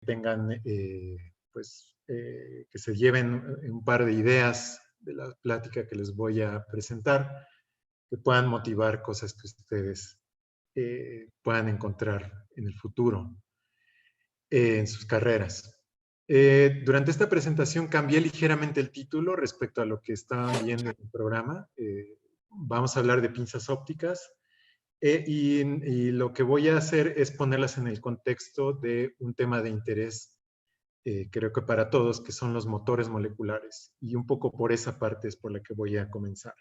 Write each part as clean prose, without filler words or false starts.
tengan, que se lleven un par de ideas de la plática que les voy a presentar, que puedan motivar cosas que ustedes puedan encontrar en el futuro, en sus carreras. Durante esta presentación cambié ligeramente el título respecto a lo que estaban viendo en el programa. Vamos a hablar de pinzas ópticas y lo que voy a hacer es ponerlas en el contexto de un tema de interés, creo que para todos, que son los motores moleculares. Y un poco por esa parte es por la que voy a comenzar.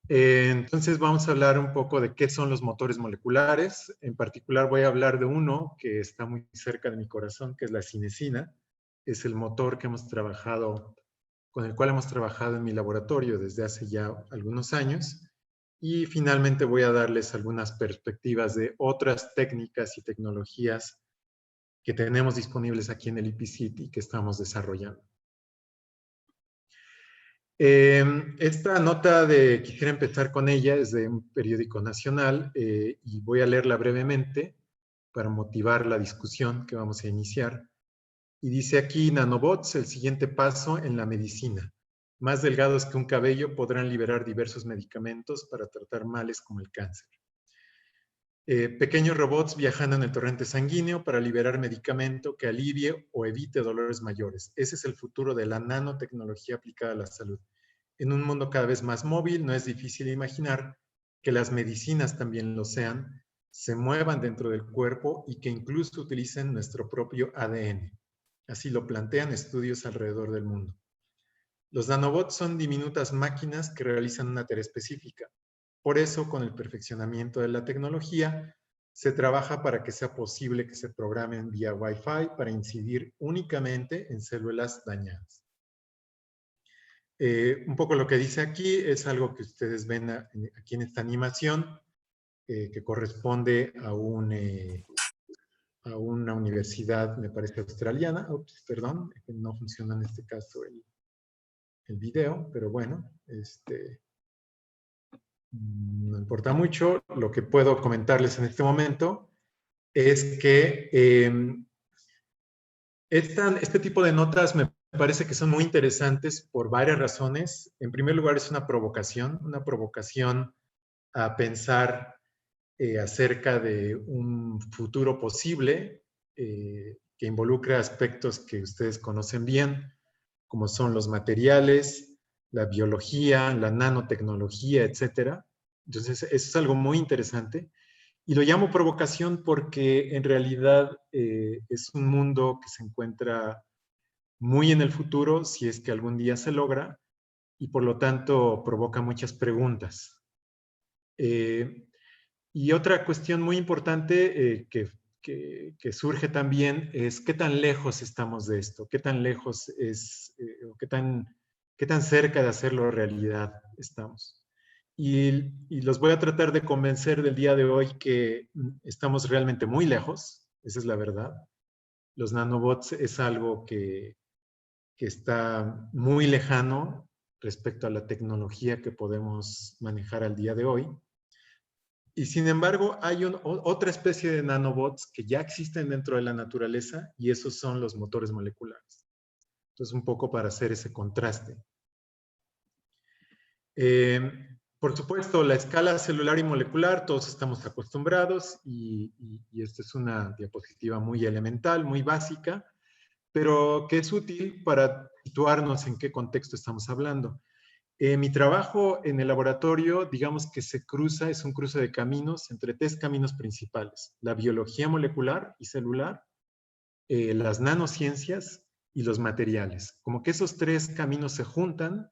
Entonces vamos a hablar un poco de qué son los motores moleculares. En particular voy a hablar de uno que está muy cerca de mi corazón, que es la cinesina. Es el motor que hemos trabajado, con el cual hemos trabajado en mi laboratorio desde hace ya algunos años. Y finalmente voy a darles algunas perspectivas de otras técnicas y tecnologías que tenemos disponibles aquí en el IPCIT y que estamos desarrollando. Esta nota quisiera empezar con ella, es de un periódico nacional y voy a leerla brevemente para motivar la discusión que vamos a iniciar. Y dice aquí, nanobots, el siguiente paso en la medicina. Más delgados que un cabello podrán liberar diversos medicamentos para tratar males como el cáncer. Pequeños robots viajando en el torrente sanguíneo para liberar medicamento que alivie o evite dolores mayores. Ese es el futuro de la nanotecnología aplicada a la salud. En un mundo cada vez más móvil, no es difícil imaginar que las medicinas también lo sean, se muevan dentro del cuerpo y que incluso utilicen nuestro propio ADN. Así lo plantean estudios alrededor del mundo. Los nanobots son diminutas máquinas que realizan una tarea específica. Por eso, con el perfeccionamiento de la tecnología, se trabaja para que sea posible que se programen vía Wi-Fi para incidir únicamente en células dañadas. Un poco lo que dice aquí es algo que ustedes ven aquí en esta animación, que corresponde a una universidad, me parece, australiana. Ups, perdón, no funciona en este caso el video, pero bueno, no importa mucho. Lo que puedo comentarles en este momento es que este tipo de notas me parece que son muy interesantes por varias razones. En primer lugar, es una provocación a pensar acerca de un futuro posible que involucra aspectos que ustedes conocen bien, como son los materiales, la biología, la nanotecnología, etcétera. Entonces, eso es algo muy interesante. Y lo llamo provocación porque en realidad es un mundo que se encuentra muy en el futuro, si es que algún día se logra, y por lo tanto provoca muchas preguntas. Y otra cuestión muy importante que surge también es qué tan lejos estamos de esto, qué tan lejos es, o qué tan cerca de hacerlo realidad estamos. Y los voy a tratar de convencer del día de hoy que estamos realmente muy lejos, esa es la verdad. Los nanobots es algo que está muy lejano respecto a la tecnología que podemos manejar al día de hoy. Y sin embargo, hay otra especie de nanobots que ya existen dentro de la naturaleza y esos son los motores moleculares. Entonces, un poco para hacer ese contraste. Por supuesto, la escala celular y molecular, todos estamos acostumbrados y esta es una diapositiva muy elemental, muy básica, pero que es útil para situarnos en qué contexto estamos hablando. Mi trabajo en el laboratorio, digamos que es un cruce de caminos entre tres caminos principales: la biología molecular y celular, las nanociencias y los materiales. Como que esos tres caminos se juntan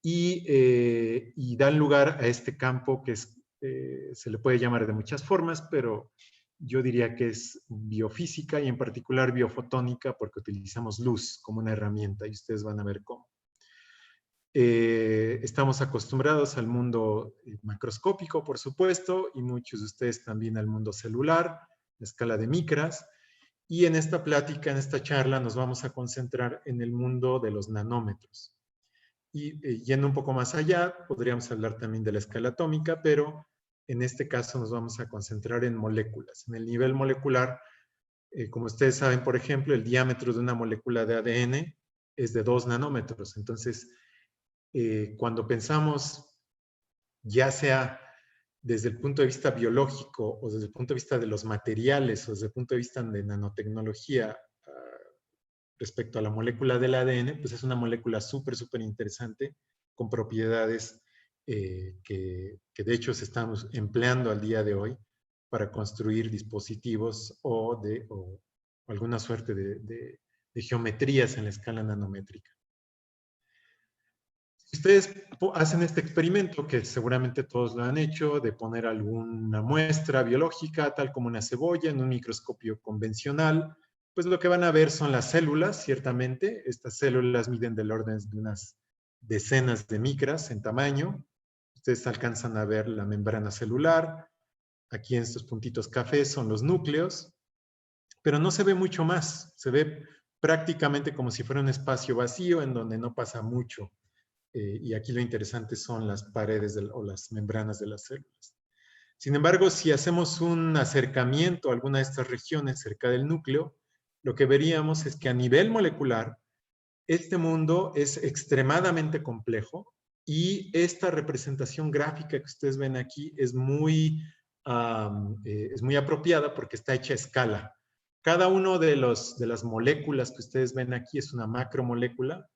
y dan lugar a este campo que se le puede llamar de muchas formas, pero yo diría que es biofísica y en particular biofotónica porque utilizamos luz como una herramienta y ustedes van a ver cómo. Estamos acostumbrados al mundo macroscópico, por supuesto, y muchos de ustedes también al mundo celular, la escala de micras. Y en esta plática, en esta charla, nos vamos a concentrar en el mundo de los nanómetros. Y yendo un poco más allá, podríamos hablar también de la escala atómica, pero en este caso nos vamos a concentrar en moléculas, en el nivel molecular, Como ustedes saben, por ejemplo, el diámetro de una molécula de ADN es de 2 nanómetros. Entonces, cuando pensamos, ya sea desde el punto de vista biológico o desde el punto de vista de los materiales o desde el punto de vista de nanotecnología respecto a la molécula del ADN, pues es una molécula súper, súper interesante con propiedades que de hecho se están empleando al día de hoy para construir dispositivos o alguna suerte de geometrías en la escala nanométrica. Si ustedes hacen este experimento, que seguramente todos lo han hecho, de poner alguna muestra biológica, tal como una cebolla, en un microscopio convencional, pues lo que van a ver son las células, ciertamente. Estas células miden del orden de unas decenas de micras en tamaño. Ustedes alcanzan a ver la membrana celular. Aquí en estos puntitos cafés son los núcleos, pero no se ve mucho más. Se ve prácticamente como si fuera un espacio vacío en donde no pasa mucho. Y aquí lo interesante son las paredes o las membranas de las células. Sin embargo, si hacemos un acercamiento a alguna de estas regiones cerca del núcleo, lo que veríamos es que a nivel molecular, este mundo es extremadamente complejo y esta representación gráfica que ustedes ven aquí es muy apropiada porque está hecha a escala. Cada uno de las moléculas que ustedes ven aquí es una macromolécula.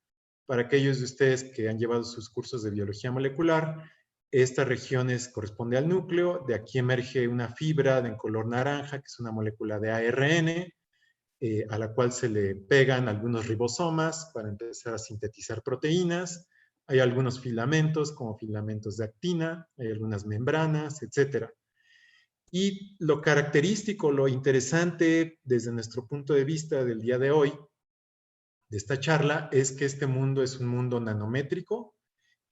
Para aquellos de ustedes que han llevado sus cursos de biología molecular, estas regiones corresponde al núcleo. De aquí emerge una fibra de color naranja, que es una molécula de ARN, a la cual se le pegan algunos ribosomas para empezar a sintetizar proteínas. Hay algunos filamentos, como filamentos de actina, hay algunas membranas, etc. Y lo característico, lo interesante desde nuestro punto de vista del día de hoy, de esta charla, es que este mundo es un mundo nanométrico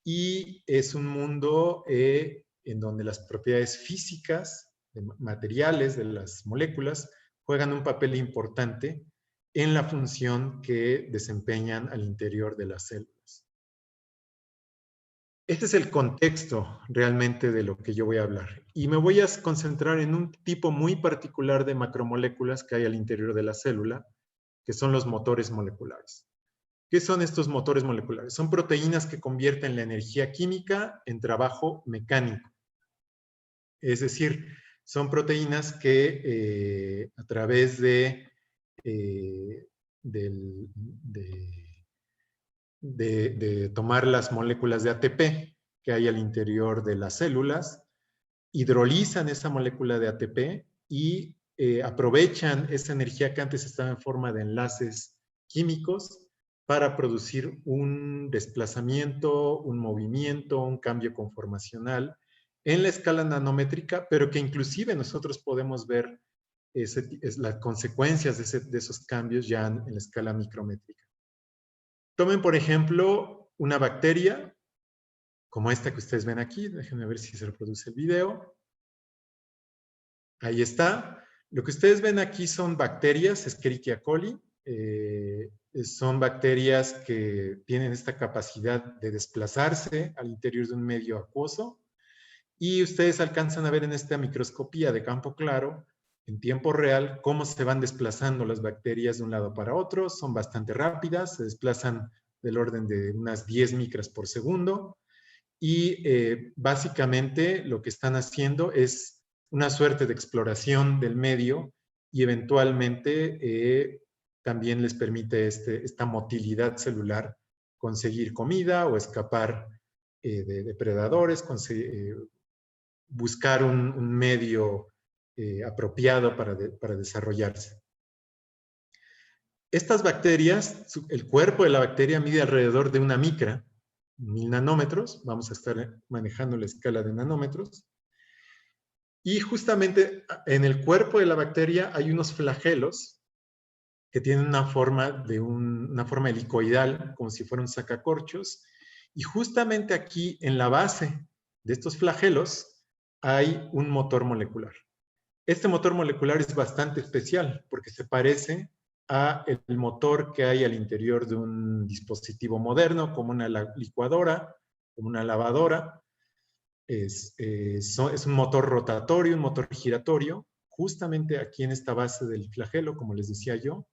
y es un mundo en donde las propiedades físicas, materiales de las moléculas, juegan un papel importante en la función que desempeñan al interior de las células. Este es el contexto realmente de lo que yo voy a hablar. Y me voy a concentrar en un tipo muy particular de macromoléculas que hay al interior de la célula, que son los motores moleculares. ¿Qué son estos motores moleculares? Son proteínas que convierten la energía química en trabajo mecánico. Es decir, son proteínas que a través de tomar las moléculas de ATP que hay al interior de las células, hidrolizan esa molécula de ATP y aprovechan esa energía que antes estaba en forma de enlaces químicos para producir un desplazamiento, un movimiento, un cambio conformacional en la escala nanométrica, pero que inclusive nosotros podemos ver las consecuencias de esos cambios ya en la escala micrométrica. Tomen, por ejemplo, una bacteria, como esta que ustedes ven aquí. Déjenme ver si se reproduce el video. Ahí está. Lo que ustedes ven aquí son bacterias, Escherichia coli. Son bacterias que tienen esta capacidad de desplazarse al interior de un medio acuoso. Y ustedes alcanzan a ver en esta microscopía de campo claro, en tiempo real, cómo se van desplazando las bacterias de un lado para otro. Son bastante rápidas, se desplazan del orden de unas 10 micras por segundo. Y básicamente lo que están haciendo es una suerte de exploración del medio y eventualmente también les permite esta motilidad celular conseguir comida o escapar de depredadores, buscar un medio apropiado para desarrollarse. Estas bacterias, el cuerpo de la bacteria mide alrededor de 1 micra, 1000 nanómetros, vamos a estar manejando la escala de nanómetros. Y justamente en el cuerpo de la bacteria hay unos flagelos que tienen una forma helicoidal, como si fuera un sacacorchos. Y justamente aquí, en la base de estos flagelos, hay un motor molecular. Este motor molecular es bastante especial porque se parece a el motor que hay al interior de un dispositivo moderno, como una licuadora, como una lavadora. Es un motor rotatorio, un motor giratorio. justamente aquí en esta base del flagelo, como les decía yo.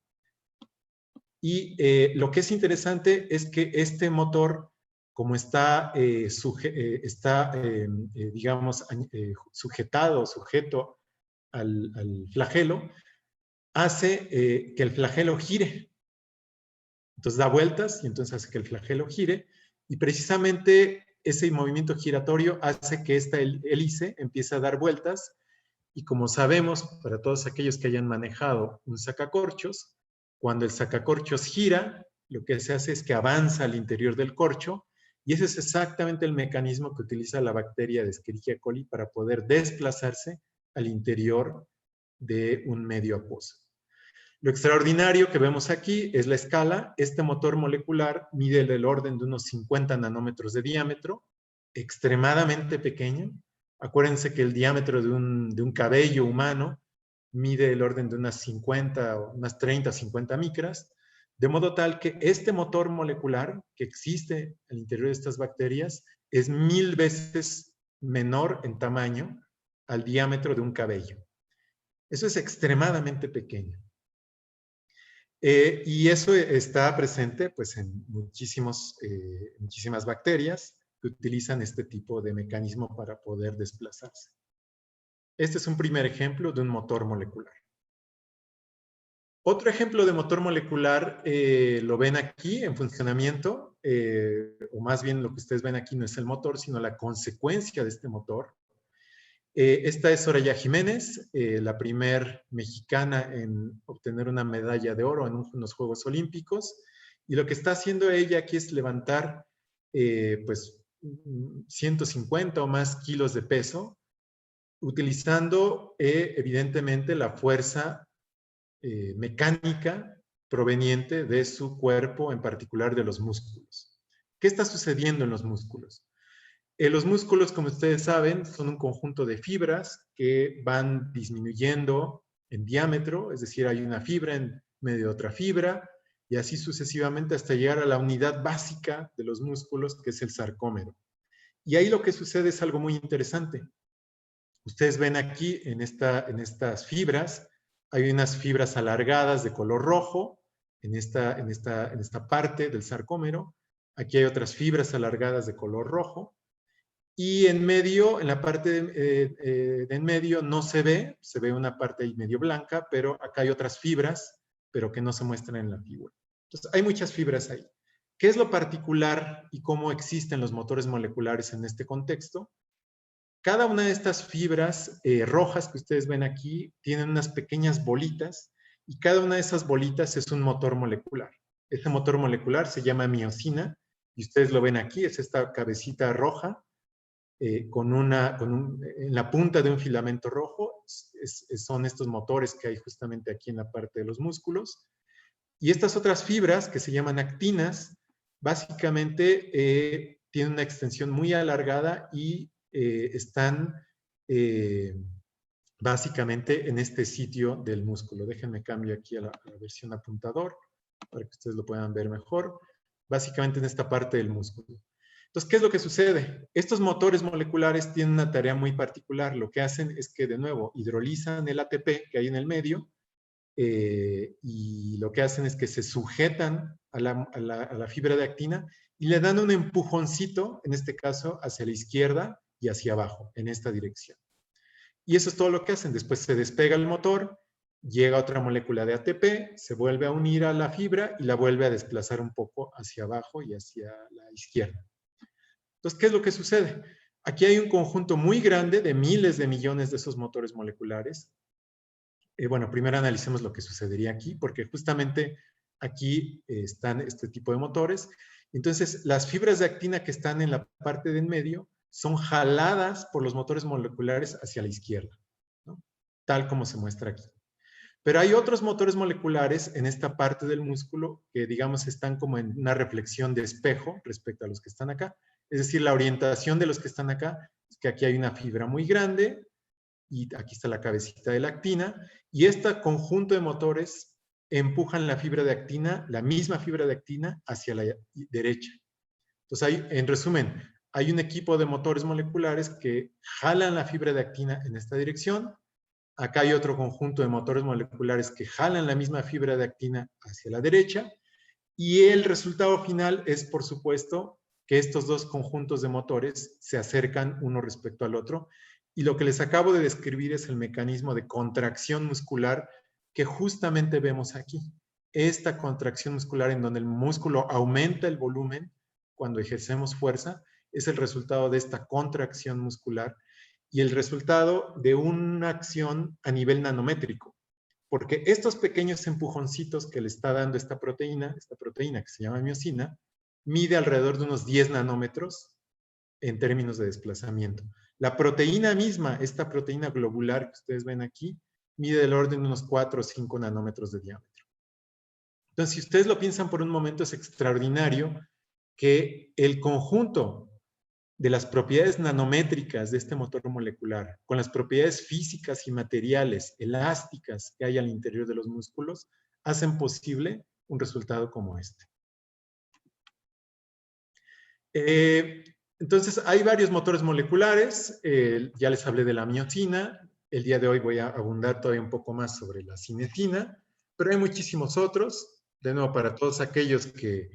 Y lo que es interesante es que este motor, como está, digamos, sujeto al flagelo, hace que el flagelo gire. Entonces da vueltas y entonces hace que el flagelo gire. Y precisamente ese movimiento giratorio hace que esta hélice empiece a dar vueltas. Y como sabemos, para todos aquellos que hayan manejado un sacacorchos, cuando el sacacorchos gira, lo que se hace es que avanza al interior del corcho, y ese es exactamente el mecanismo que utiliza la bacteria de Escherichia coli para poder desplazarse al interior de un medio acuoso. Lo extraordinario que vemos aquí es la escala. Este motor molecular mide del orden de unos 50 nanómetros de diámetro, extremadamente pequeño. Acuérdense que el diámetro de un cabello humano mide el orden de unas 50 o unas 30, 50 micras, de modo tal que este motor molecular que existe al interior de estas bacterias es 1000 veces menor en tamaño al diámetro de un cabello. Eso es extremadamente pequeño. Y eso está presente pues, en muchísimas bacterias que utilizan este tipo de mecanismo para poder desplazarse. Este es un primer ejemplo de un motor molecular. Otro ejemplo de motor molecular lo ven aquí en funcionamiento, o más bien lo que ustedes ven aquí no es el motor, sino la consecuencia de este motor. Esta es Soraya Jiménez, la primer mexicana en obtener una medalla de oro en unos Juegos Olímpicos. Y lo que está haciendo ella aquí es levantar pues 150 o más kilos de peso, utilizando evidentemente la fuerza mecánica proveniente de su cuerpo, en particular de los músculos. ¿Qué está sucediendo en los músculos? Los músculos, como ustedes saben, son un conjunto de fibras que van disminuyendo en diámetro, es decir, hay una fibra en medio de otra fibra, y así sucesivamente hasta llegar a la unidad básica de los músculos, que es el sarcómero. Y ahí lo que sucede es algo muy interesante. Ustedes ven aquí en estas fibras, hay unas fibras alargadas de color rojo en esta parte del sarcómero. Aquí hay otras fibras alargadas de color rojo. Y en medio, en la parte de en medio no se ve una parte ahí medio blanca, pero acá hay otras fibras, pero que no se muestran en la figura. Entonces, hay muchas fibras ahí. ¿Qué es lo particular y cómo existen los motores moleculares en este contexto? Cada una de estas fibras rojas que ustedes ven aquí tienen unas pequeñas bolitas y cada una de esas bolitas es un motor molecular. Este motor molecular se llama miosina y ustedes lo ven aquí, es esta cabecita roja en la punta de un filamento rojo. Son estos motores que hay justamente aquí en la parte de los músculos. Y estas otras fibras que se llaman actinas, básicamente tienen una extensión muy alargada y están básicamente en este sitio del músculo. Déjenme cambiar aquí a la versión apuntador para que ustedes lo puedan ver mejor. Básicamente en esta parte del músculo. Entonces, ¿qué es lo que sucede? Estos motores moleculares tienen una tarea muy particular. Lo que hacen es que, de nuevo, hidrolizan el ATP que hay en el medio y lo que hacen es que se sujetan a la fibra de actina y le dan un empujoncito, en este caso, hacia la izquierda y hacia abajo, en esta dirección. Y eso es todo lo que hacen. Después se despega el motor, llega otra molécula de ATP, se vuelve a unir a la fibra y la vuelve a desplazar un poco hacia abajo y hacia la izquierda. Entonces, ¿qué es lo que sucede? Aquí hay un conjunto muy grande de miles de millones de esos motores moleculares. Bueno, primero analicemos lo que sucedería aquí, porque justamente aquí están este tipo de motores. Entonces, las fibras de actina que están en la parte de en medio son jaladas por los motores moleculares hacia la izquierda, ¿no? Tal como se muestra aquí. Pero hay otros motores moleculares en esta parte del músculo que, digamos, están como en una reflexión de espejo respecto a los que están acá. Es decir, la orientación de los que están acá es que aquí hay una fibra muy grande y aquí está la cabecita de la actina, y este conjunto de motores empujan la fibra de actina, la misma fibra de actina, hacia la derecha. Entonces, en resumen, hay un equipo de motores moleculares que jalan la fibra de actina en esta dirección Acá hay otro conjunto de motores moleculares que jalan la misma fibra de actina hacia la derecha. Y el resultado final es, por supuesto, que estos dos conjuntos de motores se acercan uno respecto al otro. Y lo que les acabo de describir es el mecanismo de contracción muscular que justamente vemos aquí. Esta contracción muscular en donde el músculo aumenta el volumen cuando ejercemos fuerza es el resultado de esta contracción muscular y el resultado de una acción a nivel nanométrico. Porque estos pequeños empujoncitos que le está dando esta proteína que se llama miosina, mide alrededor de unos 10 nanómetros en términos de desplazamiento. La proteína misma, esta proteína globular que ustedes ven aquí, mide del orden de unos 4 o 5 nanómetros de diámetro. Entonces, si ustedes lo piensan por un momento, es extraordinario que el conjunto de las propiedades nanométricas de este motor molecular, con las propiedades físicas y materiales, elásticas que hay al interior de los músculos, hacen posible un resultado como este. Entonces, hay varios motores moleculares. Ya les hablé de la miosina. El día de hoy voy a abundar todavía un poco más sobre la cinetina, pero hay muchísimos otros. De nuevo, para todos aquellos que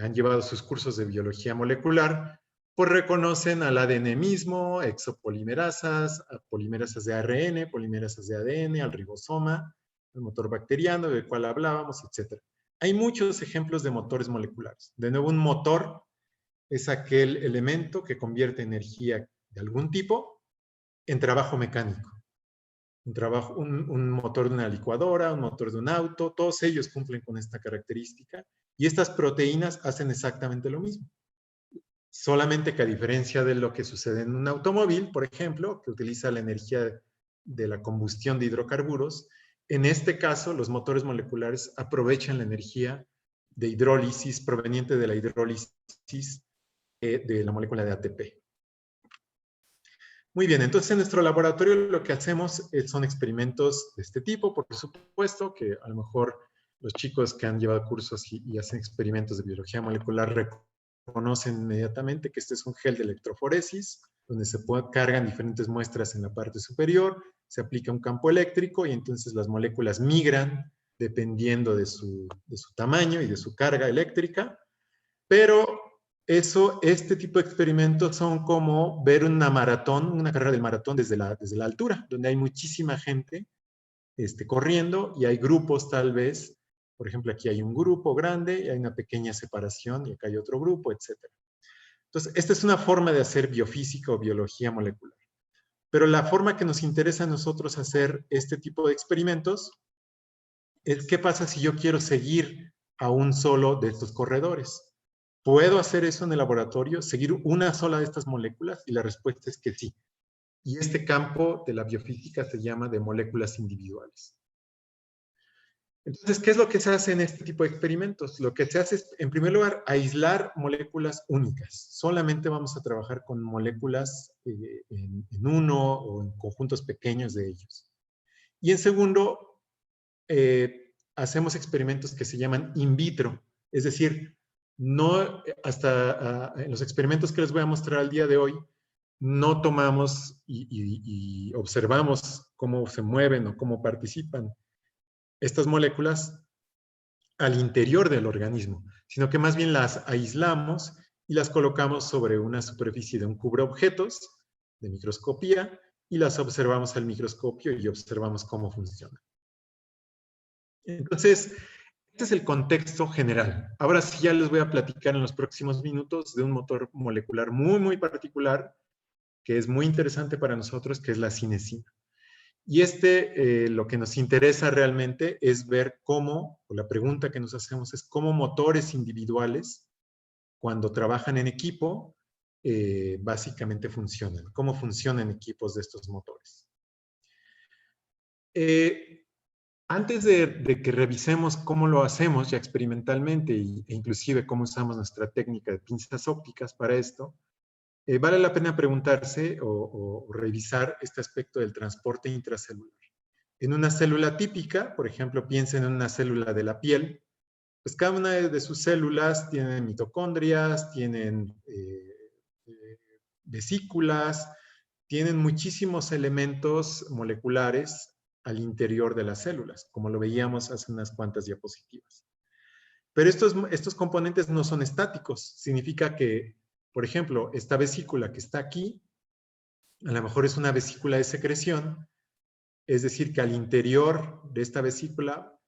han llevado sus cursos de biología molecular, pues reconocen al ADN mismo, exopolimerasas, polimerasas de ARN, polimerasas de ADN, al ribosoma, el motor bacteriano del cual hablábamos, etc. Hay muchos ejemplos de motores moleculares. De nuevo, un motor es aquel elemento que convierte energía de algún tipo en trabajo mecánico. Un motor de una licuadora, un motor de un auto, todos ellos cumplen con esta característica y estas proteínas hacen exactamente lo mismo. Solamente que a diferencia de lo que sucede en un automóvil, por ejemplo, que utiliza la energía de la combustión de hidrocarburos, en este caso los motores moleculares aprovechan la energía de hidrólisis proveniente de la hidrólisis de la molécula de ATP. Muy bien, entonces en nuestro laboratorio lo que hacemos son experimentos de este tipo, por supuesto, que a lo mejor los chicos que han llevado cursos y hacen experimentos de biología molecular reconocen inmediatamente que este es un gel de electroforesis, donde se cargan diferentes muestras en la parte superior, se aplica un campo eléctrico y entonces las moléculas migran dependiendo de su tamaño y de su carga eléctrica, pero este tipo de experimentos son como ver una maratón, una carrera del maratón desde la altura, donde hay muchísima gente corriendo y hay grupos tal vez. Por ejemplo, aquí hay un grupo grande y hay una pequeña separación y acá hay otro grupo, etc. Entonces, esta es una forma de hacer biofísica o biología molecular. Pero la forma que nos interesa a nosotros hacer este tipo de experimentos es qué pasa si yo quiero seguir a un solo de estos corredores. ¿Puedo hacer eso en el laboratorio? ¿Seguir una sola de estas moléculas? Y la respuesta es que sí. Y este campo de la biofísica se llama de moléculas individuales. Entonces, ¿qué es lo que se hace en este tipo de experimentos? Lo que se hace es, en primer lugar, aislar moléculas únicas. Solamente vamos a trabajar con moléculas en uno o en conjuntos pequeños de ellos. Y en segundo, hacemos experimentos que se llaman in vitro. Es decir, no hasta en los experimentos que les voy a mostrar al día de hoy, no tomamos y observamos cómo se mueven o cómo participan estas moléculas al interior del organismo, sino que más bien las aislamos y las colocamos sobre una superficie de un cubreobjetos de microscopía y las observamos al microscopio y observamos cómo funcionan. Entonces, este es el contexto general. Ahora sí ya les voy a platicar en los próximos minutos de un motor molecular muy, muy particular que es muy interesante para nosotros, que es la cinesina. Y lo que nos interesa realmente es ver cómo, o la pregunta que nos hacemos es cómo motores individuales, cuando trabajan en equipo, básicamente funcionan. ¿Cómo funcionan equipos de estos motores? Antes de que revisemos cómo lo hacemos ya experimentalmente e inclusive cómo usamos nuestra técnica de pinzas ópticas para esto, vale la pena preguntarse o revisar este aspecto del transporte intracelular. En una célula típica, por ejemplo, piensen en una célula de la piel, pues cada una de sus células tienen mitocondrias, tienen vesículas, tienen muchísimos elementos moleculares al interior de las células, como lo veíamos hace unas cuantas diapositivas. Pero estos componentes no son estáticos. Significa que, por ejemplo, esta vesícula que está aquí, a lo mejor es una vesícula de secreción, es decir, que al interior de esta vesícula,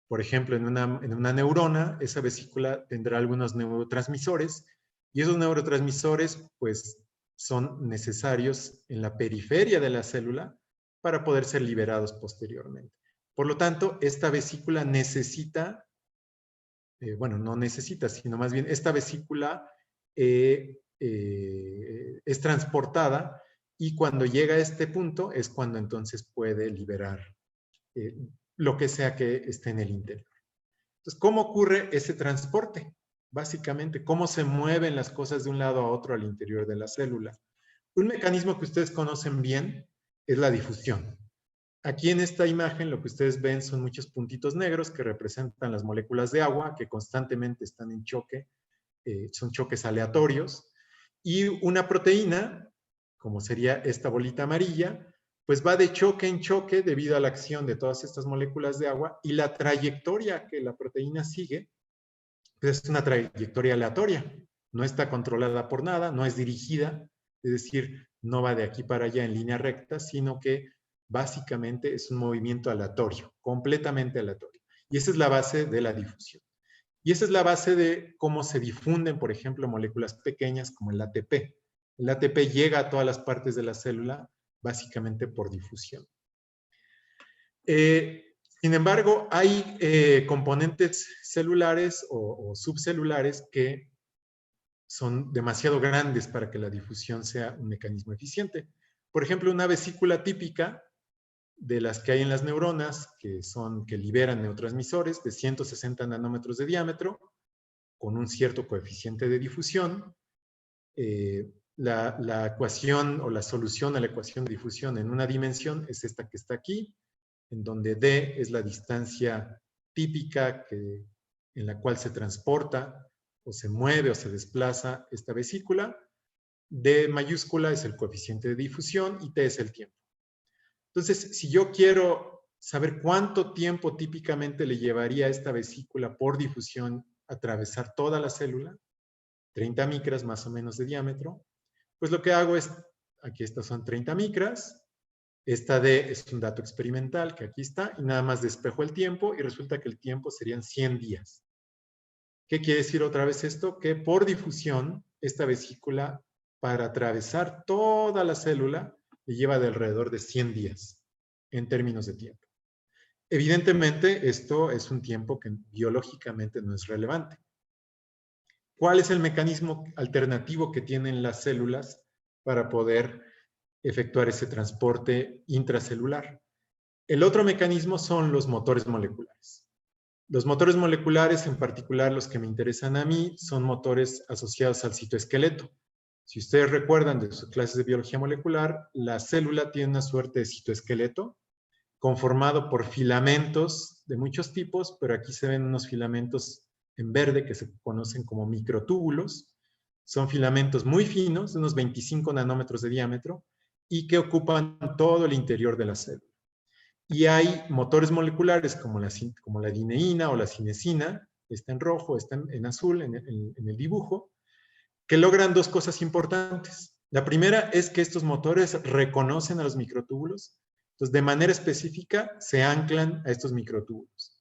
por ejemplo, en una neurona, esa vesícula tendrá algunos neurotransmisores, y esos neurotransmisores, pues, son necesarios en la periferia de la célula para poder ser liberados posteriormente. Por lo tanto, esta vesícula necesita, bueno, no necesita, sino más bien esta vesícula es transportada, y cuando llega a este punto es cuando entonces puede liberar lo que sea que esté en el interior. Entonces, ¿cómo ocurre ese transporte? Básicamente, ¿cómo se mueven las cosas de un lado a otro al interior de la célula? Un mecanismo que ustedes conocen bien es la difusión. Aquí en esta imagen lo que ustedes ven son muchos puntitos negros que representan las moléculas de agua que constantemente están en choque, son choques aleatorios, y una proteína, como sería esta bolita amarilla, pues va de choque en choque debido a la acción de todas estas moléculas de agua, y la trayectoria que la proteína sigue pues es una trayectoria aleatoria, no está controlada por nada, no es dirigida, es decir, no va de aquí para allá en línea recta, sino que básicamente es un movimiento aleatorio, completamente aleatorio. Y esa es la base de la difusión. Y esa es la base de cómo se difunden, por ejemplo, moléculas pequeñas como el ATP. El ATP llega a todas las partes de la célula básicamente por difusión. Sin embargo, hay componentes celulares o subcelulares que son demasiado grandes para que la difusión sea un mecanismo eficiente. Por ejemplo, una vesícula típica de las que hay en las neuronas, que liberan neurotransmisores de 160 nanómetros de diámetro, con un cierto coeficiente de difusión. La ecuación o la solución a la ecuación de difusión en una dimensión es esta que está aquí, en donde D es la distancia típica en la cual se transporta o se mueve o se desplaza esta vesícula. D mayúscula es el coeficiente de difusión y T es el tiempo. Entonces, si yo quiero saber cuánto tiempo típicamente le llevaría a esta vesícula por difusión atravesar toda la célula, 30 micras más o menos de diámetro, pues lo que hago es, aquí estas son 30 micras, esta D es un dato experimental que aquí está, y nada más despejo el tiempo, y resulta que el tiempo serían 100 días. ¿Qué quiere decir otra vez esto? Que por difusión, esta vesícula, para atravesar toda la célula, le lleva de alrededor de 100 días, en términos de tiempo. Evidentemente, esto es un tiempo que biológicamente no es relevante. ¿Cuál es el mecanismo alternativo que tienen las células para poder efectuar ese transporte intracelular? El otro mecanismo son los motores moleculares. Los motores moleculares, en particular los que me interesan a mí, son motores asociados al citoesqueleto. Si ustedes recuerdan de sus clases de biología molecular, la célula tiene una suerte de citoesqueleto conformado por filamentos de muchos tipos, pero aquí se ven unos filamentos en verde que se conocen como microtúbulos. Son filamentos muy finos, de unos 25 nanómetros de diámetro, y que ocupan todo el interior de la célula. Y hay motores moleculares como la dineína o la cinesina, está en rojo, está en azul en el dibujo, que logran dos cosas importantes. La primera es que estos motores reconocen a los microtúbulos, entonces de manera específica se anclan a estos microtúbulos.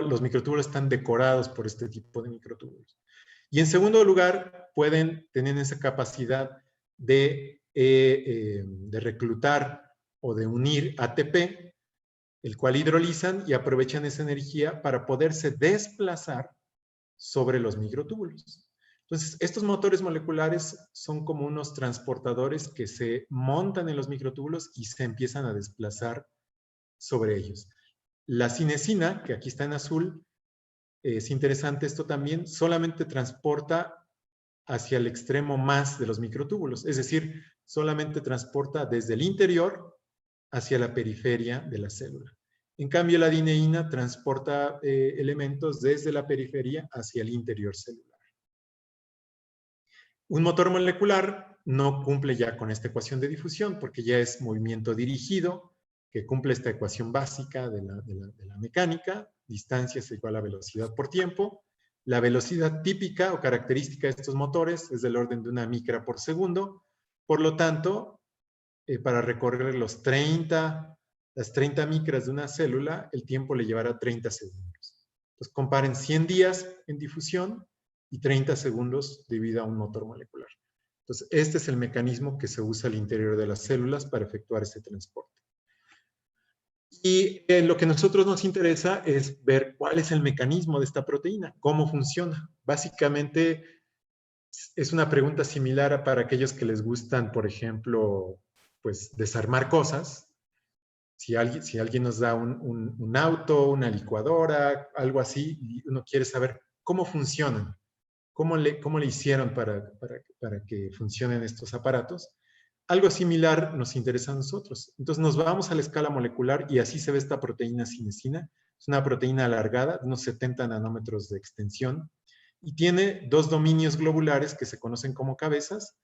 Los microtúbulos están decorados por este tipo de microtúbulos. Y en segundo lugar, pueden tener esa capacidad de reclutar o de unir ATP, el cual hidrolizan y aprovechan esa energía para poderse desplazar sobre los microtúbulos. Entonces, estos motores moleculares son como unos transportadores que se montan en los microtúbulos y se empiezan a desplazar sobre ellos. La cinesina, que aquí está en azul, es interesante esto también, solamente transporta hacia el extremo más de los microtúbulos, es decir, solamente transporta desde el interior hacia la periferia de la célula. En cambio, la dineína transporta elementos desde la periferia hacia el interior celular. Un motor molecular no cumple ya con esta ecuación de difusión porque ya es movimiento dirigido, que cumple esta ecuación básica de la mecánica, distancia es igual a velocidad por tiempo. La velocidad típica o característica de estos motores es del orden de 1 micra por segundo. Por lo tanto, para recorrer las 30 micras de una célula, el tiempo le llevará 30 segundos. Entonces, comparen 100 días en difusión y 30 segundos de vida a un motor molecular. Entonces, este es el mecanismo que se usa al interior de las células para efectuar ese transporte. Y lo que a nosotros nos interesa es ver cuál es el mecanismo de esta proteína, cómo funciona. Básicamente, es una pregunta similar para aquellos que les gustan, por ejemplo, pues desarmar cosas. Si alguien nos da un auto, una licuadora, algo así, y uno quiere saber cómo funcionan, cómo le hicieron para que funcionen estos aparatos. Algo similar nos interesa a nosotros. Entonces nos vamos a la escala molecular y así se ve esta proteína cinesina. Es una proteína alargada, unos 70 nanómetros de extensión, y tiene 2 dominios globulares que se conocen como cabezas,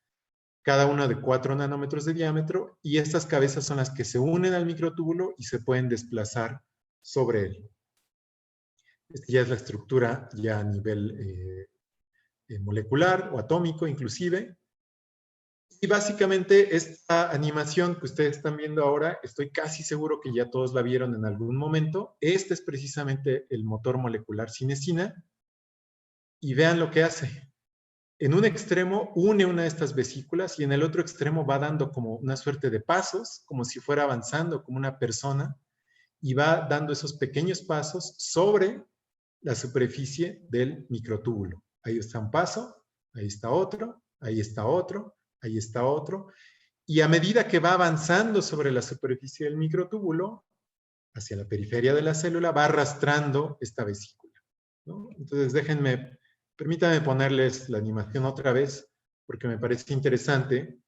cada una de 4 nanómetros de diámetro, y estas cabezas son las que se unen al microtúbulo y se pueden desplazar sobre él. Esta ya es la estructura ya a nivel molecular o atómico inclusive. Y básicamente esta animación que ustedes están viendo ahora, estoy casi seguro que ya todos la vieron en algún momento. Este es precisamente el motor molecular cinesina. Y vean lo que hace. En un extremo une una de estas vesículas y en el otro extremo va dando como una suerte de pasos, como si fuera avanzando como una persona, y va dando esos pequeños pasos sobre la superficie del microtúbulo. Ahí está un paso, ahí está otro, ahí está otro, ahí está otro. Y a medida que va avanzando sobre la superficie del microtúbulo, hacia la periferia de la célula, va arrastrando esta vesícula, ¿no? Entonces, permítanme ponerles la animación otra vez, porque me parece interesante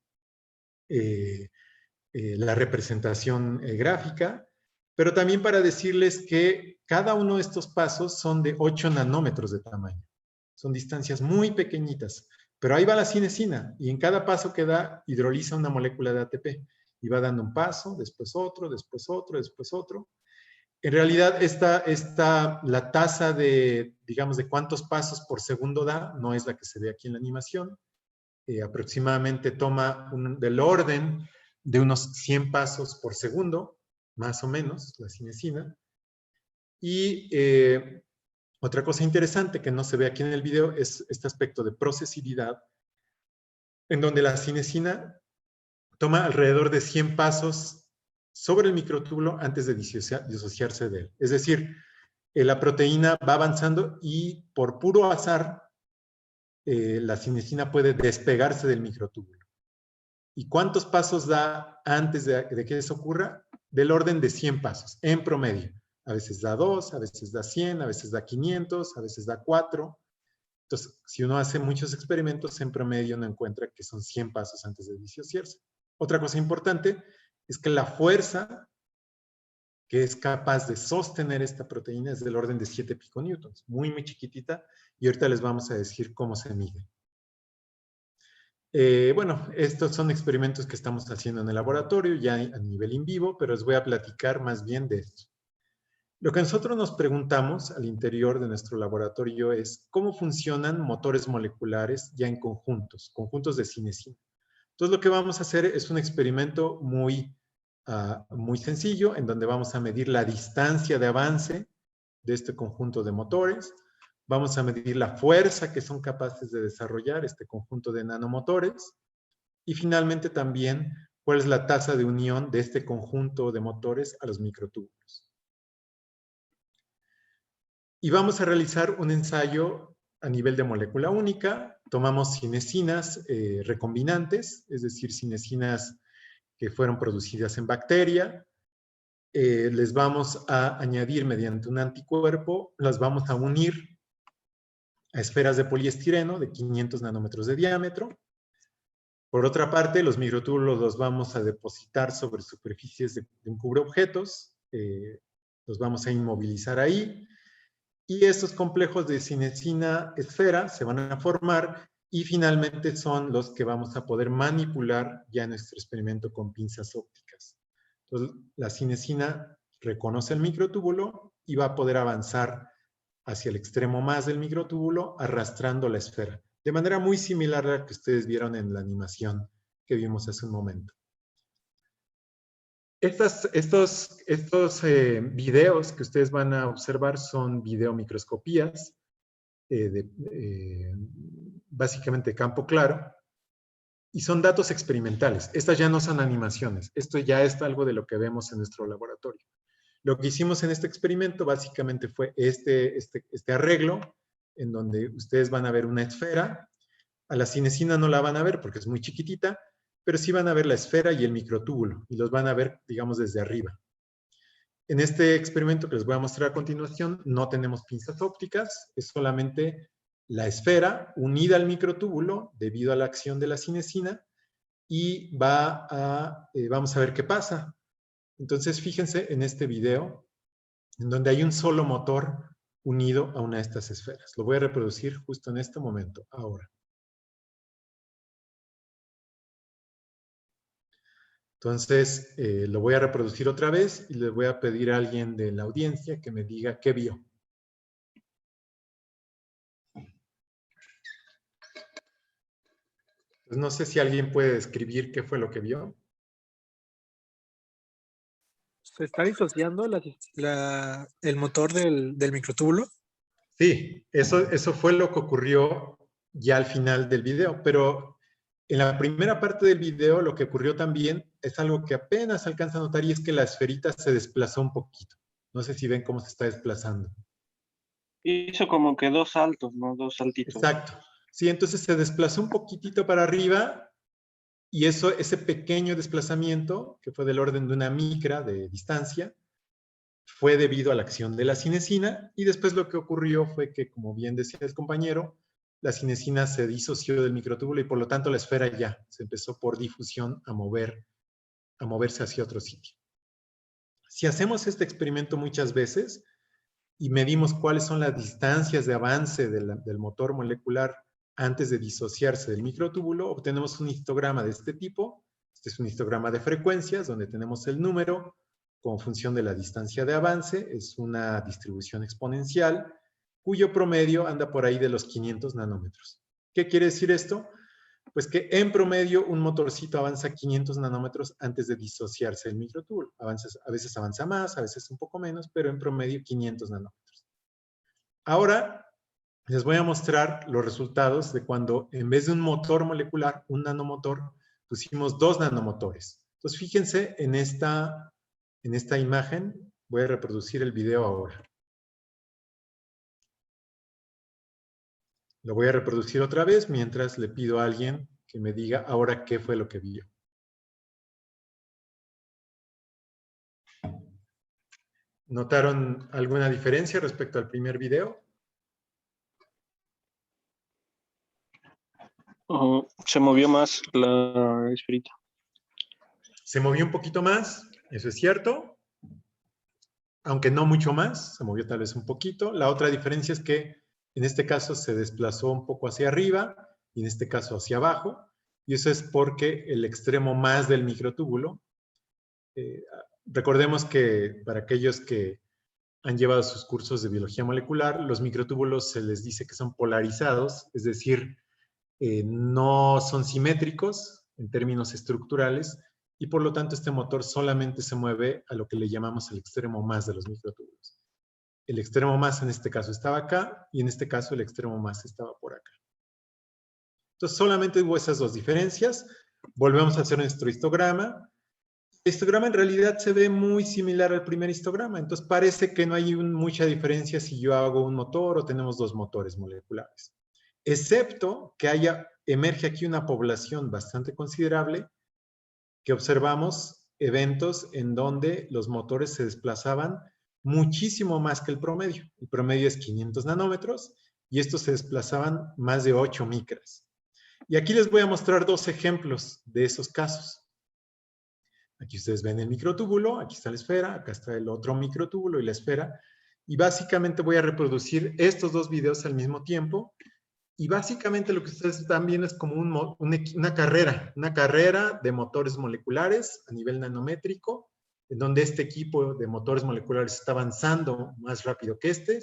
la representación gráfica, pero también para decirles que cada uno de estos pasos son de 8 nanómetros de tamaño. Son distancias muy pequeñitas, pero ahí va la cinesina y en cada paso que da hidroliza una molécula de ATP y va dando un paso, después otro, después otro, después otro. En realidad, la tasa de, digamos, de cuántos pasos por segundo da, no es la que se ve aquí en la animación. Aproximadamente toma del orden de unos 100 pasos por segundo, más o menos, la cinesina. Y otra cosa interesante que no se ve aquí en el video es este aspecto de procesividad, en donde la cinesina toma alrededor de 100 pasos sobre el microtúbulo antes de disociarse de él. Es decir, la proteína va avanzando y por puro azar la cinesina puede despegarse del microtúbulo. ¿Y cuántos pasos da antes de que eso ocurra? Del orden de 100 pasos, en promedio. A veces da 2, a veces da 100, a veces da 500, a veces da 4. Entonces, si uno hace muchos experimentos, en promedio uno encuentra que son 100 pasos antes de disociarse. Otra cosa importante es que la fuerza que es capaz de sostener esta proteína es del orden de 7 piconewtons, muy, muy chiquitita, y ahorita les vamos a decir cómo se mide. Bueno, estos son experimentos que estamos haciendo en el laboratorio, ya a nivel in vivo, pero les voy a platicar más bien de esto. Lo que nosotros nos preguntamos al interior de nuestro laboratorio es cómo funcionan motores moleculares ya en conjuntos de cinesina. Entonces, lo que vamos a hacer es un experimento muy sencillo, en donde vamos a medir la distancia de avance de este conjunto de motores. Vamos a medir la fuerza que son capaces de desarrollar este conjunto de nanomotores. Y finalmente también, cuál es la tasa de unión de este conjunto de motores a los microtúbulos. Y vamos a realizar un ensayo a nivel de molécula única. Tomamos cinesinas recombinantes, es decir, cinesinas que fueron producidas en bacteria. Les vamos a añadir mediante un anticuerpo, las vamos a unir a esferas de poliestireno de 500 nanómetros de diámetro. Por otra parte, los microtúbulos los vamos a depositar sobre superficies de un cubreobjetos, los vamos a inmovilizar ahí, y estos complejos de cinesina esfera se van a formar Y finalmente son los que vamos a poder manipular ya en nuestro experimento con pinzas ópticas. Entonces, la cinesina reconoce el microtúbulo y va a poder avanzar hacia el extremo más del microtúbulo, arrastrando la esfera, de manera muy similar a la que ustedes vieron en la animación que vimos hace un momento. Estos videos que ustedes van a observar son videomicroscopías, básicamente campo claro, y son datos experimentales. Estas ya no son animaciones, esto ya es algo de lo que vemos en nuestro laboratorio. Lo que hicimos en este experimento básicamente fue este arreglo, en donde ustedes van a ver una esfera. A la cinesina no la van a ver porque es muy chiquitita, pero sí van a ver la esfera y el microtúbulo, y los van a ver, digamos, desde arriba. En este experimento que les voy a mostrar a continuación, no tenemos pinzas ópticas, es solamente la esfera unida al microtúbulo debido a la acción de la cinesina, y vamos a ver qué pasa. Entonces, fíjense en este video, en donde hay un solo motor unido a una de estas esferas. Lo voy a reproducir justo en este momento, ahora. Entonces, lo voy a reproducir otra vez y le voy a pedir a alguien de la audiencia que me diga qué vio. Pues no sé si alguien puede describir qué fue lo que vio. ¿Se está disociando el motor del microtúbulo? Sí, eso fue lo que ocurrió ya al final del video, pero en la primera parte del video lo que ocurrió también es algo que apenas alcanza a notar, y es que la esferita se desplazó un poquito. No sé si ven cómo se está desplazando. Hizo como que dos saltos, ¿no? Dos saltitos. Exacto. Sí, entonces se desplazó un poquitito para arriba, y ese pequeño desplazamiento, que fue del orden de una micra de distancia, fue debido a la acción de la cinesina, y después lo que ocurrió fue que, como bien decía el compañero, la cinesina se disoció del microtúbulo y por lo tanto la esfera ya se empezó por difusión a moverse hacia otro sitio. Si hacemos este experimento muchas veces y medimos cuáles son las distancias de avance del motor molecular antes de disociarse del microtúbulo, obtenemos un histograma de este tipo. Este es un histograma de frecuencias donde tenemos el número como función de la distancia de avance. Es una distribución exponencial cuyo promedio anda por ahí de los 500 nanómetros. ¿Qué quiere decir esto? Pues que en promedio un motorcito avanza 500 nanómetros antes de disociarse del microtúbulo. A veces avanza más, a veces un poco menos, pero en promedio 500 nanómetros. Ahora les voy a mostrar los resultados de cuando en vez de un motor molecular, un nanomotor, pusimos 2 nanomotores. Entonces fíjense en esta imagen. Voy a reproducir el video ahora. Lo voy a reproducir otra vez mientras le pido a alguien que me diga ahora qué fue lo que vio. ¿Notaron alguna diferencia respecto al primer video? Se movió más la esferita. Se movió un poquito más, eso es cierto. Aunque no mucho más, se movió tal vez un poquito. La otra diferencia es que en este caso se desplazó un poco hacia arriba y en este caso hacia abajo. Y eso es porque el extremo más del microtúbulo, recordemos que para aquellos que han llevado sus cursos de biología molecular, los microtúbulos se les dice que son polarizados, es decir, no son simétricos en términos estructurales, y por lo tanto este motor solamente se mueve a lo que le llamamos el extremo más de los microtúbulos. El extremo más en este caso estaba acá, y en este caso el extremo más estaba por acá. Entonces solamente hubo esas dos diferencias. Volvemos a hacer nuestro histograma. El histograma en realidad se ve muy similar al primer histograma, entonces parece que no hay mucha diferencia si yo hago un motor o tenemos 2 motores moleculares. Excepto que emerge aquí una población bastante considerable, que observamos eventos en donde los motores se desplazaban muchísimo más que el promedio. El promedio es 500 nanómetros y estos se desplazaban más de 8 micras. Y aquí les voy a mostrar 2 ejemplos de esos casos. Aquí ustedes ven el microtúbulo, aquí está la esfera, acá está el otro microtúbulo y la esfera. Y básicamente voy a reproducir estos 2 videos al mismo tiempo. Y básicamente lo que ustedes están viendo es como una carrera de motores moleculares a nivel nanométrico, en donde este equipo de motores moleculares está avanzando más rápido que este.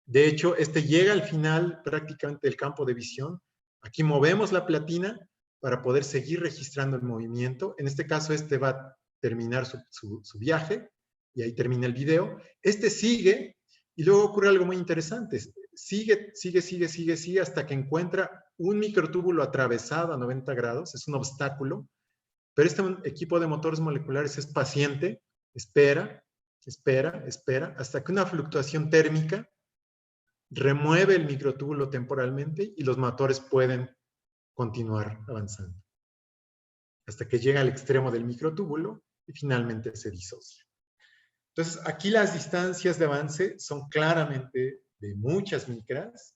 De hecho, este llega al final prácticamente del campo de visión. Aquí movemos la platina para poder seguir registrando el movimiento. En este caso, este va a terminar su viaje y ahí termina el video. Este sigue y luego ocurre algo muy interesante. Sigue hasta que encuentra un microtúbulo atravesado a 90 grados. Es un obstáculo. Pero este equipo de motores moleculares es paciente, espera, hasta que una fluctuación térmica remueve el microtúbulo temporalmente y los motores pueden continuar avanzando. Hasta que llega al extremo del microtúbulo y finalmente se disocia. Entonces, aquí las distancias de avance son claramente de muchas micras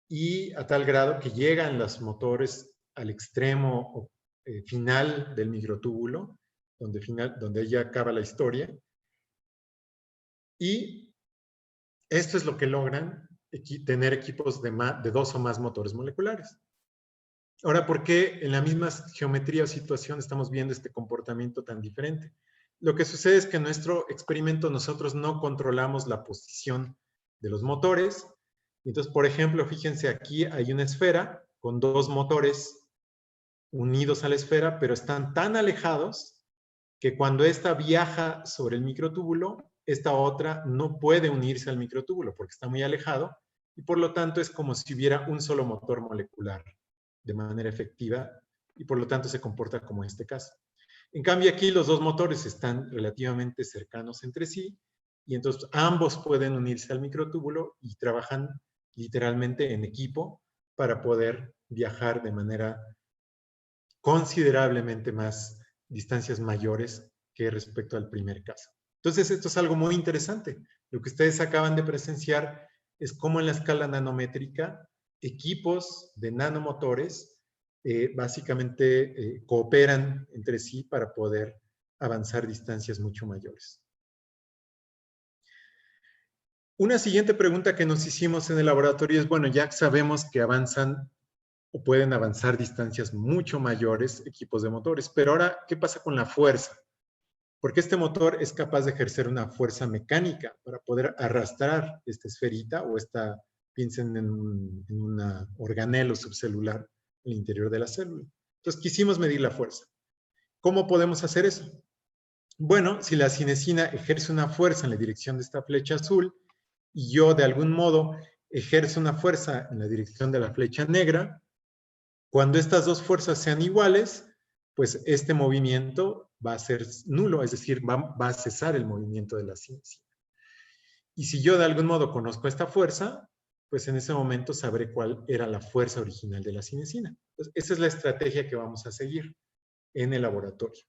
y a tal grado que llegan los motores al extremo final del microtúbulo, donde ya acaba la historia. Y esto es lo que logran tener equipos de 2 o más motores moleculares. Ahora, ¿por qué en la misma geometría o situación estamos viendo este comportamiento tan diferente? Lo que sucede es que en nuestro experimento nosotros no controlamos la posición de los motores. Entonces, por ejemplo, fíjense, aquí hay una esfera con 2 motores unidos a la esfera, pero están tan alejados que cuando esta viaja sobre el microtúbulo, esta otra no puede unirse al microtúbulo porque está muy alejado y por lo tanto es como si hubiera un solo motor molecular de manera efectiva y por lo tanto se comporta como este caso. En cambio aquí los 2 motores están relativamente cercanos entre sí y entonces ambos pueden unirse al microtúbulo y trabajan literalmente en equipo para poder viajar de manera considerablemente más distancias mayores que respecto al primer caso. Entonces, esto es algo muy interesante. Lo que ustedes acaban de presenciar es cómo en la escala nanométrica equipos de nanomotores básicamente cooperan entre sí para poder avanzar distancias mucho mayores. Una siguiente pregunta que nos hicimos en el laboratorio es, bueno, ya sabemos que avanzan o pueden avanzar distancias mucho mayores equipos de motores. Pero ahora, ¿qué pasa con la fuerza? Porque este motor es capaz de ejercer una fuerza mecánica para poder arrastrar esta esferita o piensen en una organelo subcelular en el interior de la célula. Entonces, quisimos medir la fuerza. ¿Cómo podemos hacer eso? Bueno, si la cinesina ejerce una fuerza en la dirección de esta flecha azul y yo de algún modo ejerzo una fuerza en la dirección de la flecha negra, cuando estas 2 fuerzas sean iguales, pues este movimiento va a ser nulo, es decir, va a cesar el movimiento de la cinesina. Y si yo de algún modo conozco esta fuerza, pues en ese momento sabré cuál era la fuerza original de la cinesina. Entonces, esa es la estrategia que vamos a seguir en el laboratorio.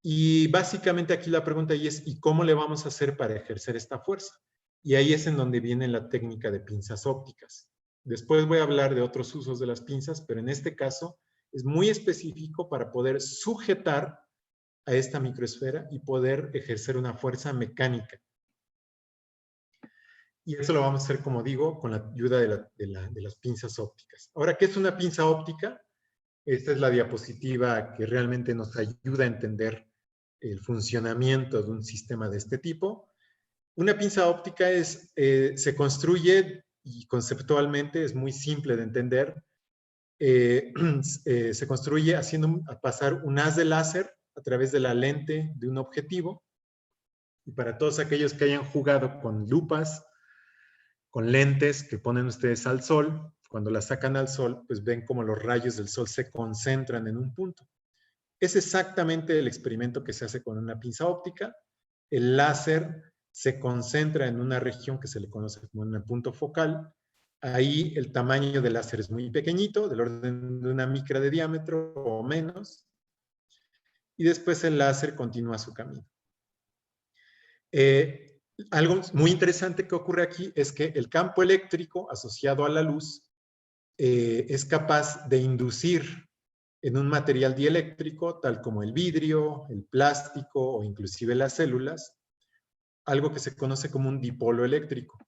Y básicamente aquí la pregunta es, ¿y cómo le vamos a hacer para ejercer esta fuerza? Y ahí es en donde viene la técnica de pinzas ópticas. Después voy a hablar de otros usos de las pinzas, pero en este caso es muy específico para poder sujetar a esta microesfera y poder ejercer una fuerza mecánica. Y eso lo vamos a hacer, como digo, con la ayuda de las pinzas ópticas. Ahora, ¿qué es una pinza óptica? Esta es la diapositiva que realmente nos ayuda a entender el funcionamiento de un sistema de este tipo. Una pinza óptica se construye y conceptualmente es muy simple de entender. Se construye haciendo pasar un haz de láser a través de la lente de un objetivo. Y para todos aquellos que hayan jugado con lupas, con lentes que ponen ustedes al sol, cuando las sacan al sol, pues ven como los rayos del sol se concentran en un punto. Es exactamente el experimento que se hace con una pinza óptica. El láser se concentra en una región que se le conoce como un punto focal. Ahí el tamaño del láser es muy pequeñito, del orden de una micra de diámetro o menos. Y después el láser continúa su camino. Algo muy interesante que ocurre aquí es que el campo eléctrico asociado a la luz es capaz de inducir en un material dieléctrico, tal como el vidrio, el plástico o inclusive las células, algo que se conoce como un dipolo eléctrico.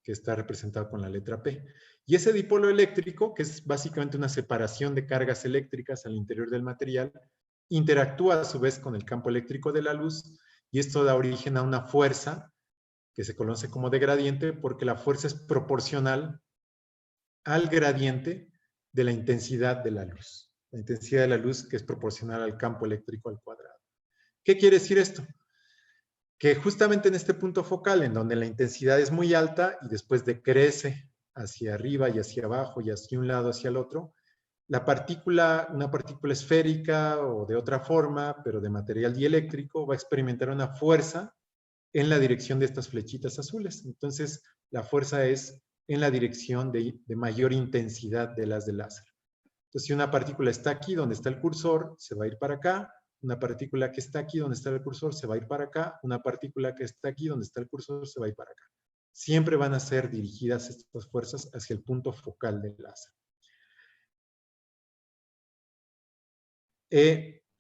que está representado con la letra P. Y ese dipolo eléctrico, que es básicamente una separación de cargas eléctricas al interior del material, interactúa a su vez con el campo eléctrico de la luz, y esto da origen a una fuerza que se conoce como de gradiente, porque la fuerza es proporcional al gradiente de la intensidad de la luz. La intensidad de la luz que es proporcional al campo eléctrico al cuadrado. ¿Qué quiere decir esto? Que justamente en este punto focal, en donde la intensidad es muy alta y después decrece hacia arriba y hacia abajo y hacia un lado hacia el otro, la partícula, una partícula esférica o de otra forma, pero de material dieléctrico, va a experimentar una fuerza en la dirección de estas flechitas azules. Entonces, la fuerza es en la dirección de mayor intensidad de las de láser. Entonces, si una partícula está aquí donde está el cursor, se va a ir para acá. Una partícula que está aquí donde está el cursor se va a ir para acá. Una partícula que está aquí donde está el cursor se va a ir para acá. Siempre van a ser dirigidas estas fuerzas hacia el punto focal del láser.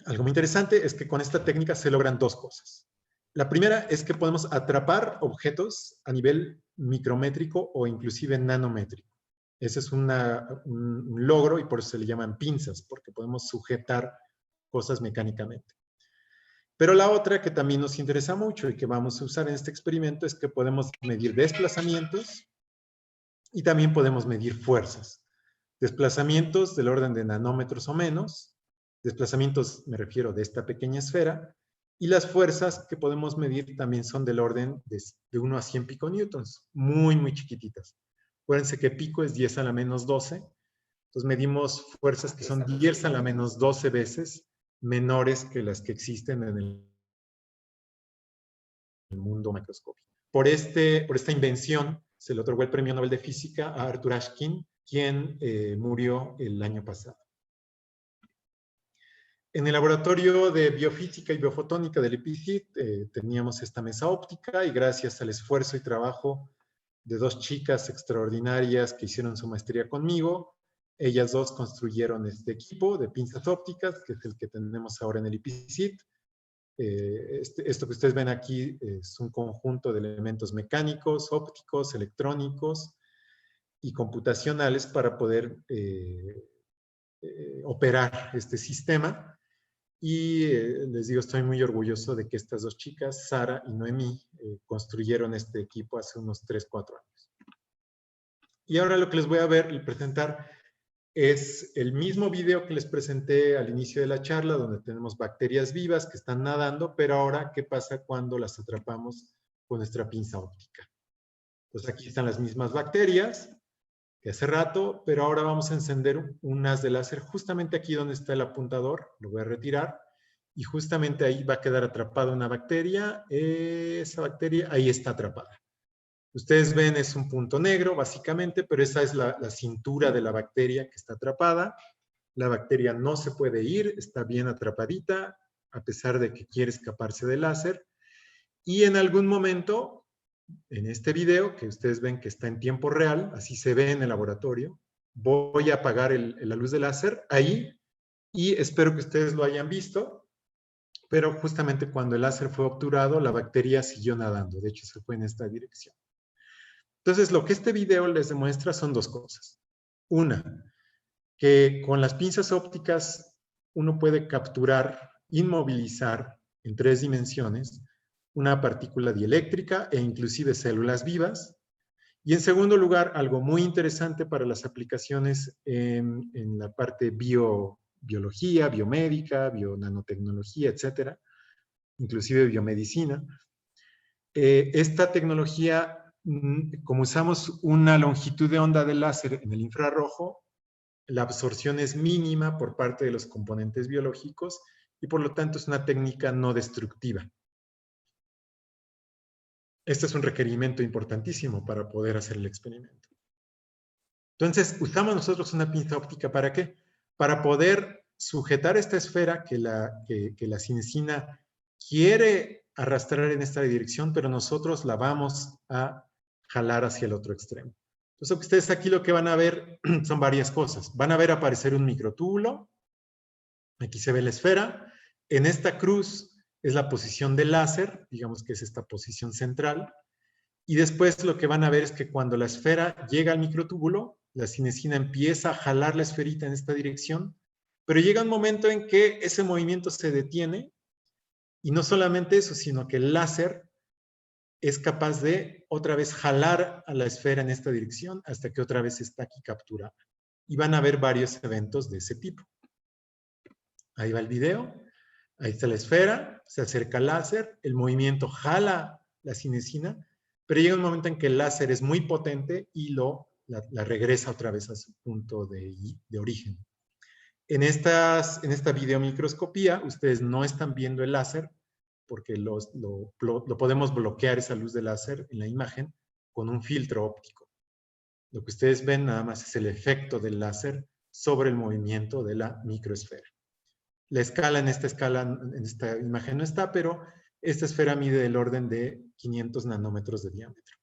Algo muy interesante es que con esta técnica se logran dos cosas. La primera es que podemos atrapar objetos a nivel micrométrico o inclusive nanométrico. Ese es un logro y por eso se le llaman pinzas, porque podemos sujetar cosas mecánicamente. Pero la otra que también nos interesa mucho y que vamos a usar en este experimento es que podemos medir desplazamientos y también podemos medir fuerzas. Desplazamientos del orden de nanómetros o menos. Desplazamientos, me refiero, de esta pequeña esfera. Y las fuerzas que podemos medir también son del orden de 1 a 100 piconewtons, muy, muy chiquititas. Acuérdense que pico es 10 a la menos 12. Entonces medimos fuerzas que son 10 a la menos 12 veces menores que las que existen en el mundo macroscópico. Por esta invención se le otorgó el Premio Nobel de Física a Arthur Ashkin, quien murió el año pasado. En el laboratorio de biofísica y biofotónica del IPCIT teníamos esta mesa óptica y gracias al esfuerzo y trabajo de dos chicas extraordinarias que hicieron su maestría conmigo, ellas dos construyeron este equipo de pinzas ópticas, que es el que tenemos ahora en el IPCIT. Esto que ustedes ven aquí es un conjunto de elementos mecánicos, ópticos, electrónicos y computacionales para poder operar este sistema. Y les digo, estoy muy orgulloso de que estas dos chicas, Sara y Noemí, construyeron este equipo hace unos 3, 4 años. Y ahora lo que les voy a presentar es el mismo video que les presenté al inicio de la charla, donde tenemos bacterias vivas que están nadando, pero ahora, ¿qué pasa cuando las atrapamos con nuestra pinza óptica? Pues aquí están las mismas bacterias que hace rato, pero ahora vamos a encender un haz de láser justamente aquí donde está el apuntador, lo voy a retirar, y justamente ahí va a quedar atrapada una bacteria, esa bacteria ahí está atrapada. Ustedes ven, es un punto negro básicamente, pero esa es la cintura de la bacteria que está atrapada. La bacteria no se puede ir, está bien atrapadita, a pesar de que quiere escaparse del láser, y en algún momento, en este video, que ustedes ven que está en tiempo real, así se ve en el laboratorio, voy a apagar la luz del láser ahí, y espero que ustedes lo hayan visto, pero justamente cuando el láser fue obturado, la bacteria siguió nadando, de hecho se fue en esta dirección. Entonces, lo que este video les demuestra son dos cosas. Una, que con las pinzas ópticas uno puede capturar, inmovilizar en 3 dimensiones una partícula dieléctrica e inclusive células vivas. Y en segundo lugar, algo muy interesante para las aplicaciones en la parte biología, biomédica, bionanotecnología, etcétera, inclusive biomedicina. Esta tecnología, como usamos una longitud de onda de láser en el infrarrojo, la absorción es mínima por parte de los componentes biológicos y por lo tanto es una técnica no destructiva. Este es un requerimiento importantísimo para poder hacer el experimento. Entonces, usamos nosotros una pinza óptica ¿para qué? Para poder sujetar esta esfera que la cinesina quiere arrastrar en esta dirección, pero nosotros la vamos a jalar hacia el otro extremo. Entonces, ustedes aquí lo que van a ver son varias cosas. Van a ver aparecer un microtúbulo. Aquí se ve la esfera. En esta cruz es la posición del láser, digamos que es esta posición central. Y después lo que van a ver es que cuando la esfera llega al microtúbulo, la cinesina empieza a jalar la esferita en esta dirección, pero llega un momento en que ese movimiento se detiene, y no solamente eso, sino que el láser es capaz de otra vez jalar a la esfera en esta dirección hasta que otra vez está aquí capturada. Y van a haber varios eventos de ese tipo. Ahí va el video, ahí está la esfera, se acerca el láser, el movimiento jala la cinesina, pero llega un momento en que el láser es muy potente y la regresa otra vez a su punto de origen. En esta videomicroscopía, ustedes no están viendo el láser, porque lo podemos bloquear esa luz de láser en la imagen con un filtro óptico. Lo que ustedes ven nada más es el efecto del láser sobre el movimiento de la microesfera. La escala en esta imagen no está, pero esta esfera mide del orden de 500 nanómetros de diámetro.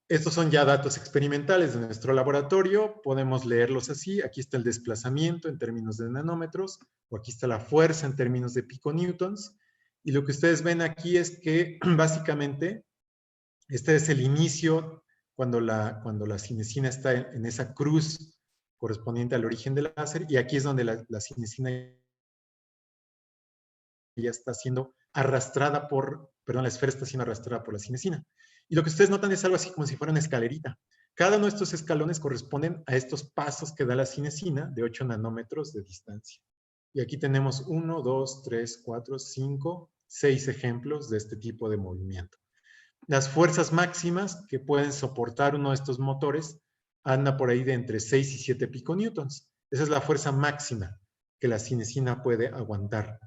Estos son ya datos experimentales de nuestro laboratorio, podemos leerlos así. Aquí está el desplazamiento en términos de nanómetros, o aquí está la fuerza en términos de piconewtons. Y lo que ustedes ven aquí es que básicamente este es el inicio cuando la cinesina está en esa cruz correspondiente al origen del láser, y aquí es donde la cinesina ya está siendo arrastrada la esfera está siendo arrastrada por la cinesina. Y lo que ustedes notan es algo así como si fuera una escalerita. Cada uno de estos escalones corresponden a estos pasos que da la cinesina de 8 nanómetros de distancia. Y aquí tenemos 1, 2, 3, 4, 5, 6 ejemplos de este tipo de movimiento. Las fuerzas máximas que pueden soportar uno de estos motores anda por ahí de entre 6 y 7 piconewtons. Esa es la fuerza máxima que la cinesina puede aguantar.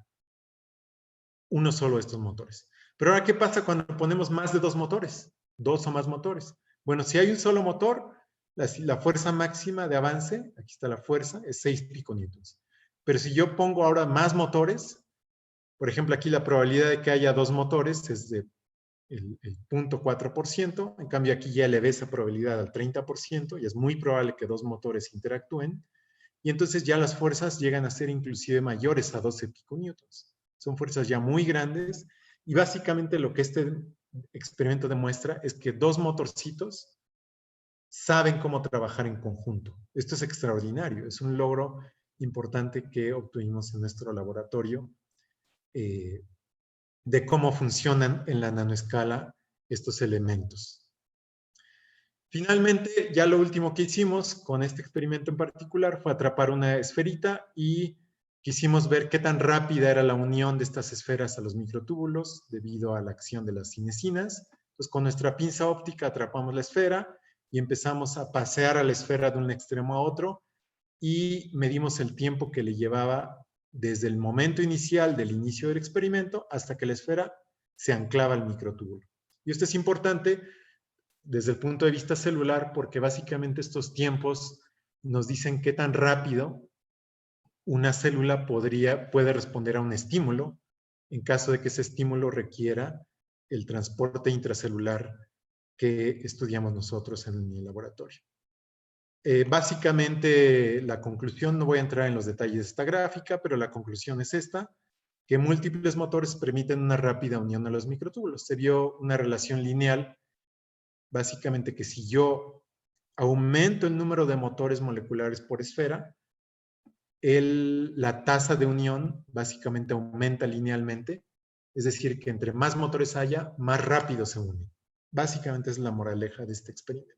Uno solo de estos motores. Pero ahora, ¿qué pasa cuando ponemos más de 2 motores? 2 o más motores. Bueno, si hay un solo motor, la fuerza máxima de avance, aquí está la fuerza, es 6 piconewtons. Pero si yo pongo ahora más motores, por ejemplo, aquí la probabilidad de que haya 2 motores es de el 0.4%, en cambio aquí ya elevé esa probabilidad al 30% y es muy probable que 2 motores interactúen, y entonces ya las fuerzas llegan a ser inclusive mayores a 12 piconewtons. Son fuerzas ya muy grandes, y básicamente lo que este experimento demuestra es que 2 motorcitos saben cómo trabajar en conjunto. Esto es extraordinario, es un logro importante que obtuvimos en nuestro laboratorio de cómo funcionan en la nanoescala estos elementos. Finalmente, ya lo último que hicimos con este experimento en particular fue atrapar una esferita y quisimos ver qué tan rápida era la unión de estas esferas a los microtúbulos debido a la acción de las cinesinas. Entonces, con nuestra pinza óptica atrapamos la esfera y empezamos a pasear a la esfera de un extremo a otro y medimos el tiempo que le llevaba desde el momento inicial del inicio del experimento hasta que la esfera se anclaba al microtúbulo. Y esto es importante desde el punto de vista celular porque básicamente estos tiempos nos dicen qué tan rápido una célula puede responder a un estímulo en caso de que ese estímulo requiera el transporte intracelular que estudiamos nosotros en el laboratorio. Básicamente la conclusión, no voy a entrar en los detalles de esta gráfica, pero la conclusión es esta, que múltiples motores permiten una rápida unión a los microtúbulos. Se vio una relación lineal, básicamente que si yo aumento el número de motores moleculares por esfera, la tasa de unión básicamente aumenta linealmente, es decir, que entre más motores haya, más rápido se unen. Básicamente es la moraleja de este experimento.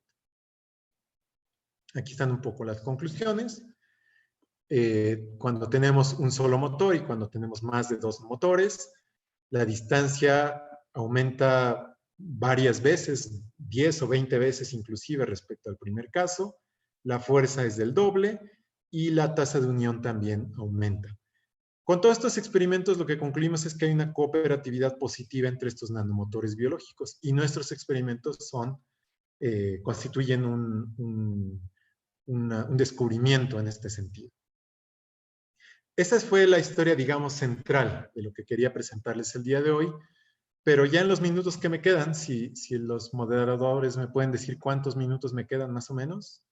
Aquí están un poco las conclusiones. Cuando tenemos un solo motor y cuando tenemos más de 2 motores, la distancia aumenta varias veces, 10 o 20 veces inclusive respecto al primer caso. La fuerza es del doble y la tasa de unión también aumenta. Con todos estos experimentos lo que concluimos es que hay una cooperatividad positiva entre estos nanomotores biológicos y nuestros experimentos constituyen un descubrimiento en este sentido. Esa fue la historia, digamos, central de lo que quería presentarles el día de hoy, pero ya en los minutos que me quedan, si los moderadores me pueden decir cuántos minutos me quedan más o menos.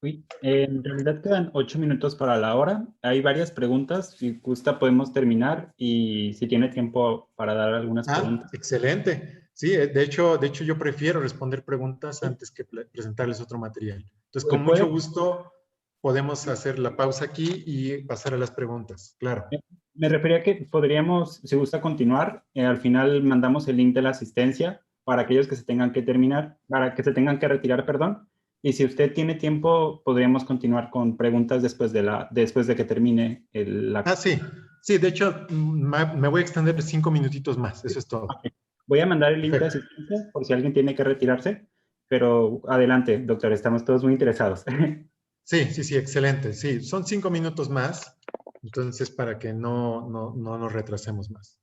Uy, en realidad quedan 8 minutos para la hora. Hay varias preguntas. Si gusta, podemos terminar y si tiene tiempo para dar algunas preguntas. Excelente. Sí, de hecho yo prefiero responder preguntas antes que presentarles otro material. Entonces, con mucho ¿Puede? gusto podemos hacer la pausa aquí y pasar a las preguntas. Claro. Me refería a que podríamos, si gusta continuar, al final mandamos el link de la asistencia para aquellos que se tengan que terminar, para que se tengan que retirar, perdón. Y si usted tiene tiempo, podríamos continuar con preguntas después de que termine la... Sí. Sí, de hecho, me voy a extender 5 minutitos más. Eso es todo. Okay. Voy a mandar el link de Perfecto. asistencia por si alguien tiene que retirarse, pero adelante, doctor, estamos todos muy interesados. Sí, excelente. Sí, son 5 minutos más. Entonces, para que no nos retrasemos más.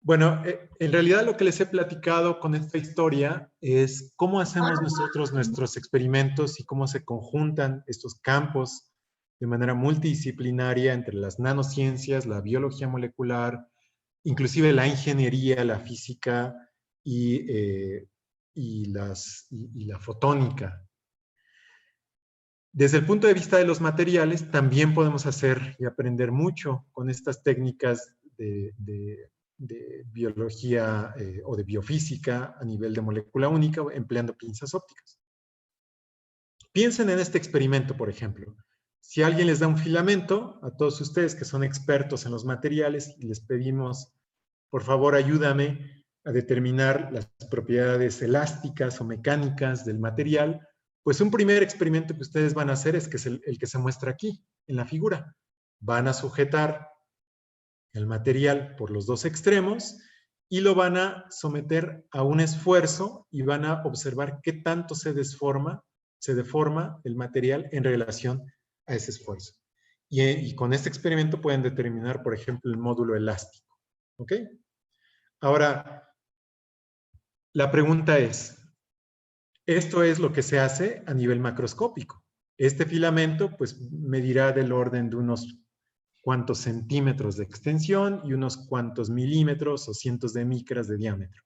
Bueno, en realidad lo que les he platicado con esta historia es cómo hacemos nosotros nuestros experimentos y cómo se conjuntan estos campos de manera multidisciplinaria entre las nanociencias, la biología molecular, inclusive la ingeniería, la física y la fotónica. Desde el punto de vista de los materiales, también podemos hacer y aprender mucho con estas técnicas de biología o de biofísica a nivel de molécula única, empleando pinzas ópticas. Piensen en este experimento, por ejemplo. Si alguien les da un filamento, a todos ustedes que son expertos en los materiales, les pedimos, por favor, ayúdame a determinar las propiedades elásticas o mecánicas del material. Pues un primer experimento que ustedes van a hacer es el que se muestra aquí, en la figura. Van a sujetar el material por los dos extremos y lo van a someter a un esfuerzo y van a observar qué tanto se deforma el material en relación a ese esfuerzo. Y con este experimento pueden determinar, por ejemplo, el módulo elástico. ¿Ok? Ahora, la pregunta es, esto es lo que se hace a nivel macroscópico. Este filamento, pues, medirá del orden de unos cuantos centímetros de extensión y unos cuantos milímetros o cientos de micras de diámetro.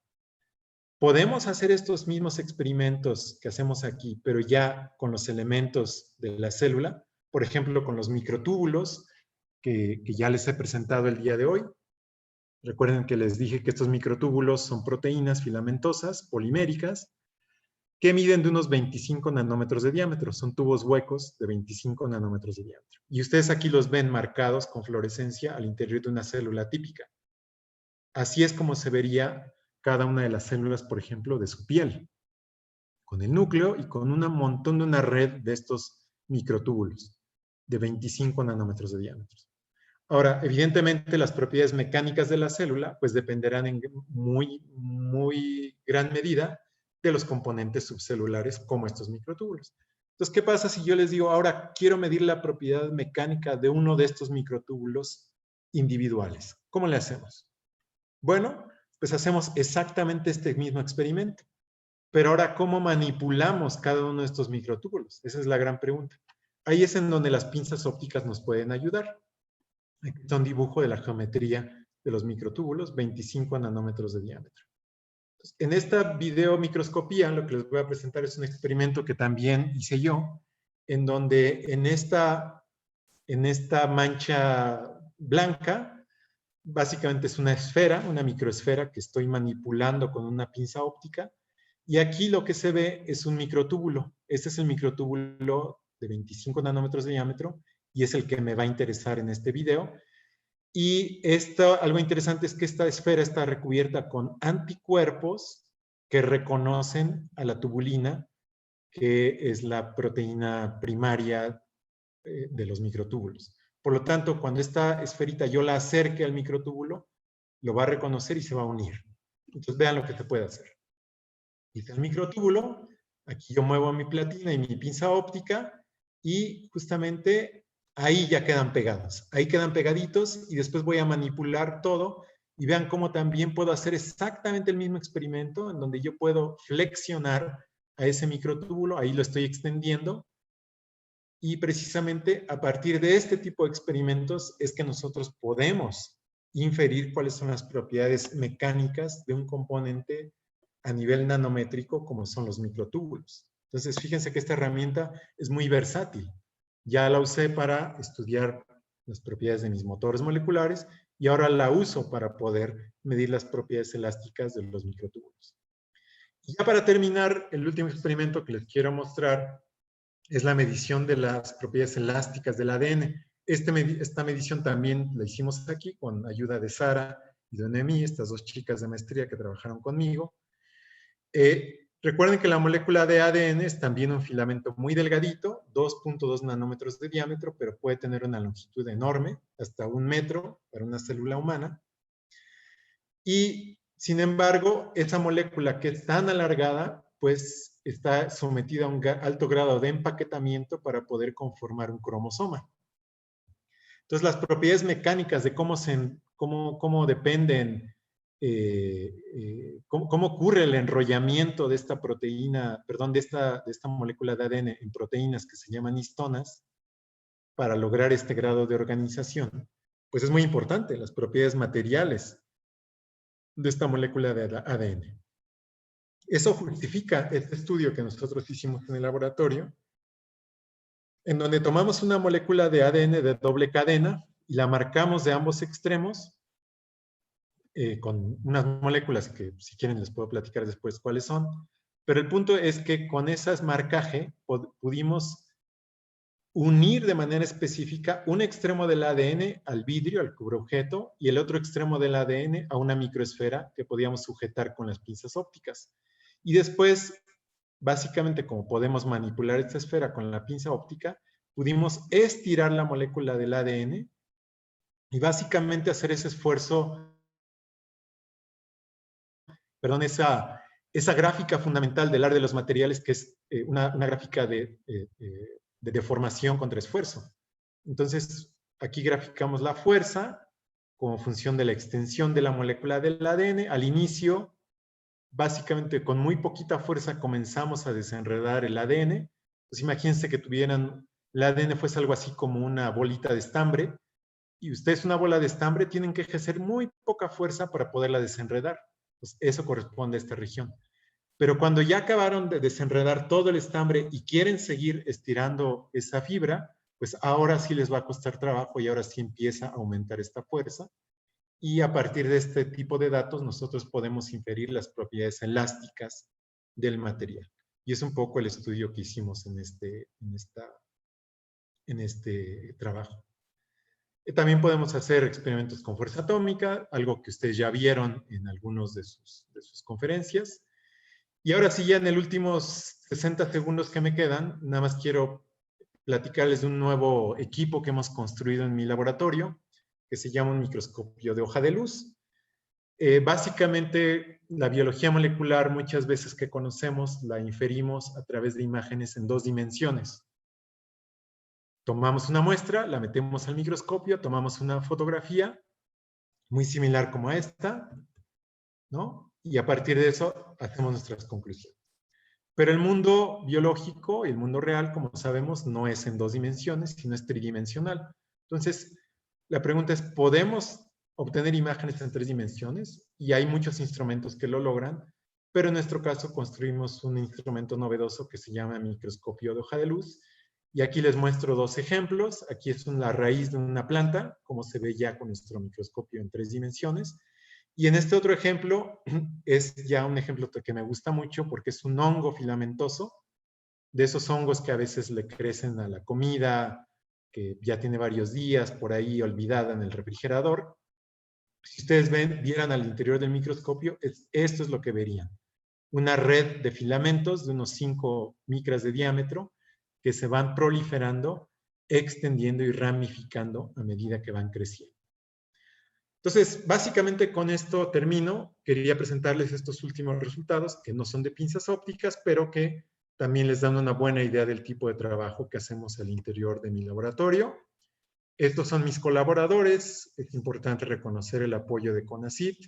Podemos hacer estos mismos experimentos que hacemos aquí, pero ya con los elementos de la célula, por ejemplo, con los microtúbulos que ya les he presentado el día de hoy. Recuerden que les dije que estos microtúbulos son proteínas filamentosas, poliméricas, que miden de unos 25 nanómetros de diámetro. Son tubos huecos de 25 nanómetros de diámetro. Y ustedes aquí los ven marcados con fluorescencia al interior de una célula típica. Así es como se vería cada una de las células, por ejemplo, de su piel, con el núcleo y con un montón de una red de estos microtúbulos de 25 nanómetros de diámetro. Ahora, evidentemente, las propiedades mecánicas de la célula pues dependerán en muy gran medida de los componentes subcelulares como estos microtúbulos. Entonces, ¿qué pasa si yo les digo, ahora quiero medir la propiedad mecánica de uno de estos microtúbulos individuales? ¿Cómo le hacemos? Bueno, pues hacemos exactamente este mismo experimento. Pero ahora, ¿cómo manipulamos cada uno de estos microtúbulos? Esa es la gran pregunta. Ahí es en donde las pinzas ópticas nos pueden ayudar. Aquí está un dibujo de la geometría de los microtúbulos, 25 nanómetros de diámetro. Entonces, en esta videomicroscopía, lo que les voy a presentar es un experimento que también hice yo, en donde en esta mancha blanca, básicamente es una esfera, una microesfera que estoy manipulando con una pinza óptica, y aquí lo que se ve es un microtúbulo. Este es el microtúbulo de 25 nanómetros de diámetro, y es el que me va a interesar en este video. Y algo interesante es que esta esfera está recubierta con anticuerpos que reconocen a la tubulina, que es la proteína primaria de los microtúbulos. Por lo tanto, cuando esta esferita yo la acerque al microtúbulo, lo va a reconocer y se va a unir. Entonces, vean lo que te puede hacer. Dice el microtúbulo, aquí yo muevo mi platina y mi pinza óptica, y justamente ahí ya quedan pegados. Ahí quedan pegaditos y después voy a manipular todo y vean cómo también puedo hacer exactamente el mismo experimento en donde yo puedo flexionar a ese microtúbulo, ahí lo estoy extendiendo, y precisamente a partir de este tipo de experimentos es que nosotros podemos inferir cuáles son las propiedades mecánicas de un componente a nivel nanométrico como son los microtúbulos. Entonces, fíjense que esta herramienta es muy versátil. Ya la usé para estudiar las propiedades de mis motores moleculares y ahora la uso para poder medir las propiedades elásticas de los microtúbulos. Y ya para terminar, el último experimento que les quiero mostrar es la medición de las propiedades elásticas del ADN. Esta medición también la hicimos aquí con ayuda de Sara y de Noemí, estas dos chicas de maestría que trabajaron conmigo. Recuerden que la molécula de ADN es también un filamento muy delgadito, 2.2 nanómetros de diámetro, pero puede tener una longitud enorme, hasta 1 metro para una célula humana. Y, sin embargo, esa molécula que es tan alargada, pues está sometida a un alto grado de empaquetamiento para poder conformar un cromosoma. Entonces, las propiedades mecánicas de cómo dependen, cómo ocurre el enrollamiento de esta proteína, perdón, de esta molécula de ADN en proteínas que se llaman histonas, para lograr este grado de organización, pues es muy importante, las propiedades materiales de esta molécula de ADN. Eso justifica este estudio que nosotros hicimos en el laboratorio, en donde tomamos una molécula de ADN de doble cadena y la marcamos de ambos extremos con unas moléculas que, si quieren, les puedo platicar después cuáles son. Pero el punto es que con esas marcaje pudimos unir de manera específica un extremo del ADN al vidrio, al cubreobjeto, y el otro extremo del ADN a una microesfera que podíamos sujetar con las pinzas ópticas. Y después, básicamente, como podemos manipular esta esfera con la pinza óptica, pudimos estirar la molécula del ADN y básicamente hacer ese esfuerzo, perdón, esa gráfica fundamental del área de los materiales, que es una gráfica de deformación contra esfuerzo. Entonces, aquí graficamos la fuerza como función de la extensión de la molécula del ADN. Al inicio, básicamente con muy poquita fuerza comenzamos a desenredar el ADN. Pues imagínense que el ADN fuese algo así como una bolita de estambre, y ustedes una bola de estambre tienen que ejercer muy poca fuerza para poderla desenredar. Pues eso corresponde a esta región. Pero cuando ya acabaron de desenredar todo el estambre y quieren seguir estirando esa fibra, pues ahora sí les va a costar trabajo y ahora sí empieza a aumentar esta fuerza. Y a partir de este tipo de datos nosotros podemos inferir las propiedades elásticas del material. Y es un poco el estudio que hicimos en este trabajo. También podemos hacer experimentos con fuerza atómica, algo que ustedes ya vieron en algunos de sus conferencias. Y ahora sí, ya en los últimos 60 segundos que me quedan, nada más quiero platicarles de un nuevo equipo que hemos construido en mi laboratorio, que se llama un microscopio de hoja de luz. Básicamente, la biología molecular, muchas veces que conocemos, la inferimos a través de imágenes en 2 dimensiones. Tomamos una muestra, la metemos al microscopio, tomamos una fotografía, muy similar como a esta, ¿no? Y a partir de eso hacemos nuestras conclusiones. Pero el mundo biológico y el mundo real, como sabemos, no es en 2 dimensiones, sino es tridimensional. Entonces, la pregunta es, ¿podemos obtener imágenes en 3 dimensiones? Y hay muchos instrumentos que lo logran, pero en nuestro caso construimos un instrumento novedoso que se llama microscopio de hoja de luz. Y aquí les muestro 2 ejemplos. Aquí es la raíz de una planta, como se ve ya con nuestro microscopio en 3 dimensiones. Y en este otro ejemplo, es ya un ejemplo que me gusta mucho porque es un hongo filamentoso, de esos hongos que a veces le crecen a la comida, que ya tiene varios días por ahí olvidada en el refrigerador. Si ustedes vieran al interior del microscopio, esto es lo que verían. Una red de filamentos de unos 5 micras de diámetro que se van proliferando, extendiendo y ramificando a medida que van creciendo. Entonces, básicamente con esto termino. Quería presentarles estos últimos resultados, que no son de pinzas ópticas, pero que también les dan una buena idea del tipo de trabajo que hacemos al interior de mi laboratorio. Estos son mis colaboradores. Es importante reconocer el apoyo de CONACYT.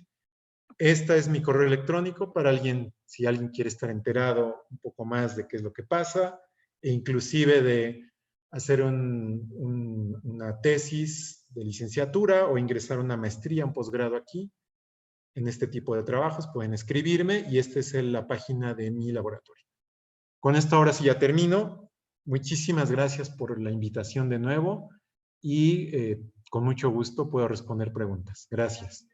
Esta es mi correo electrónico para si alguien quiere estar enterado un poco más de qué es lo que pasa, e inclusive de hacer una tesis de licenciatura o ingresar a una maestría, un posgrado aquí, en este tipo de trabajos, pueden escribirme y esta es la página de mi laboratorio. Con esto ahora sí ya termino. Muchísimas gracias por la invitación de nuevo y con mucho gusto puedo responder preguntas. Gracias.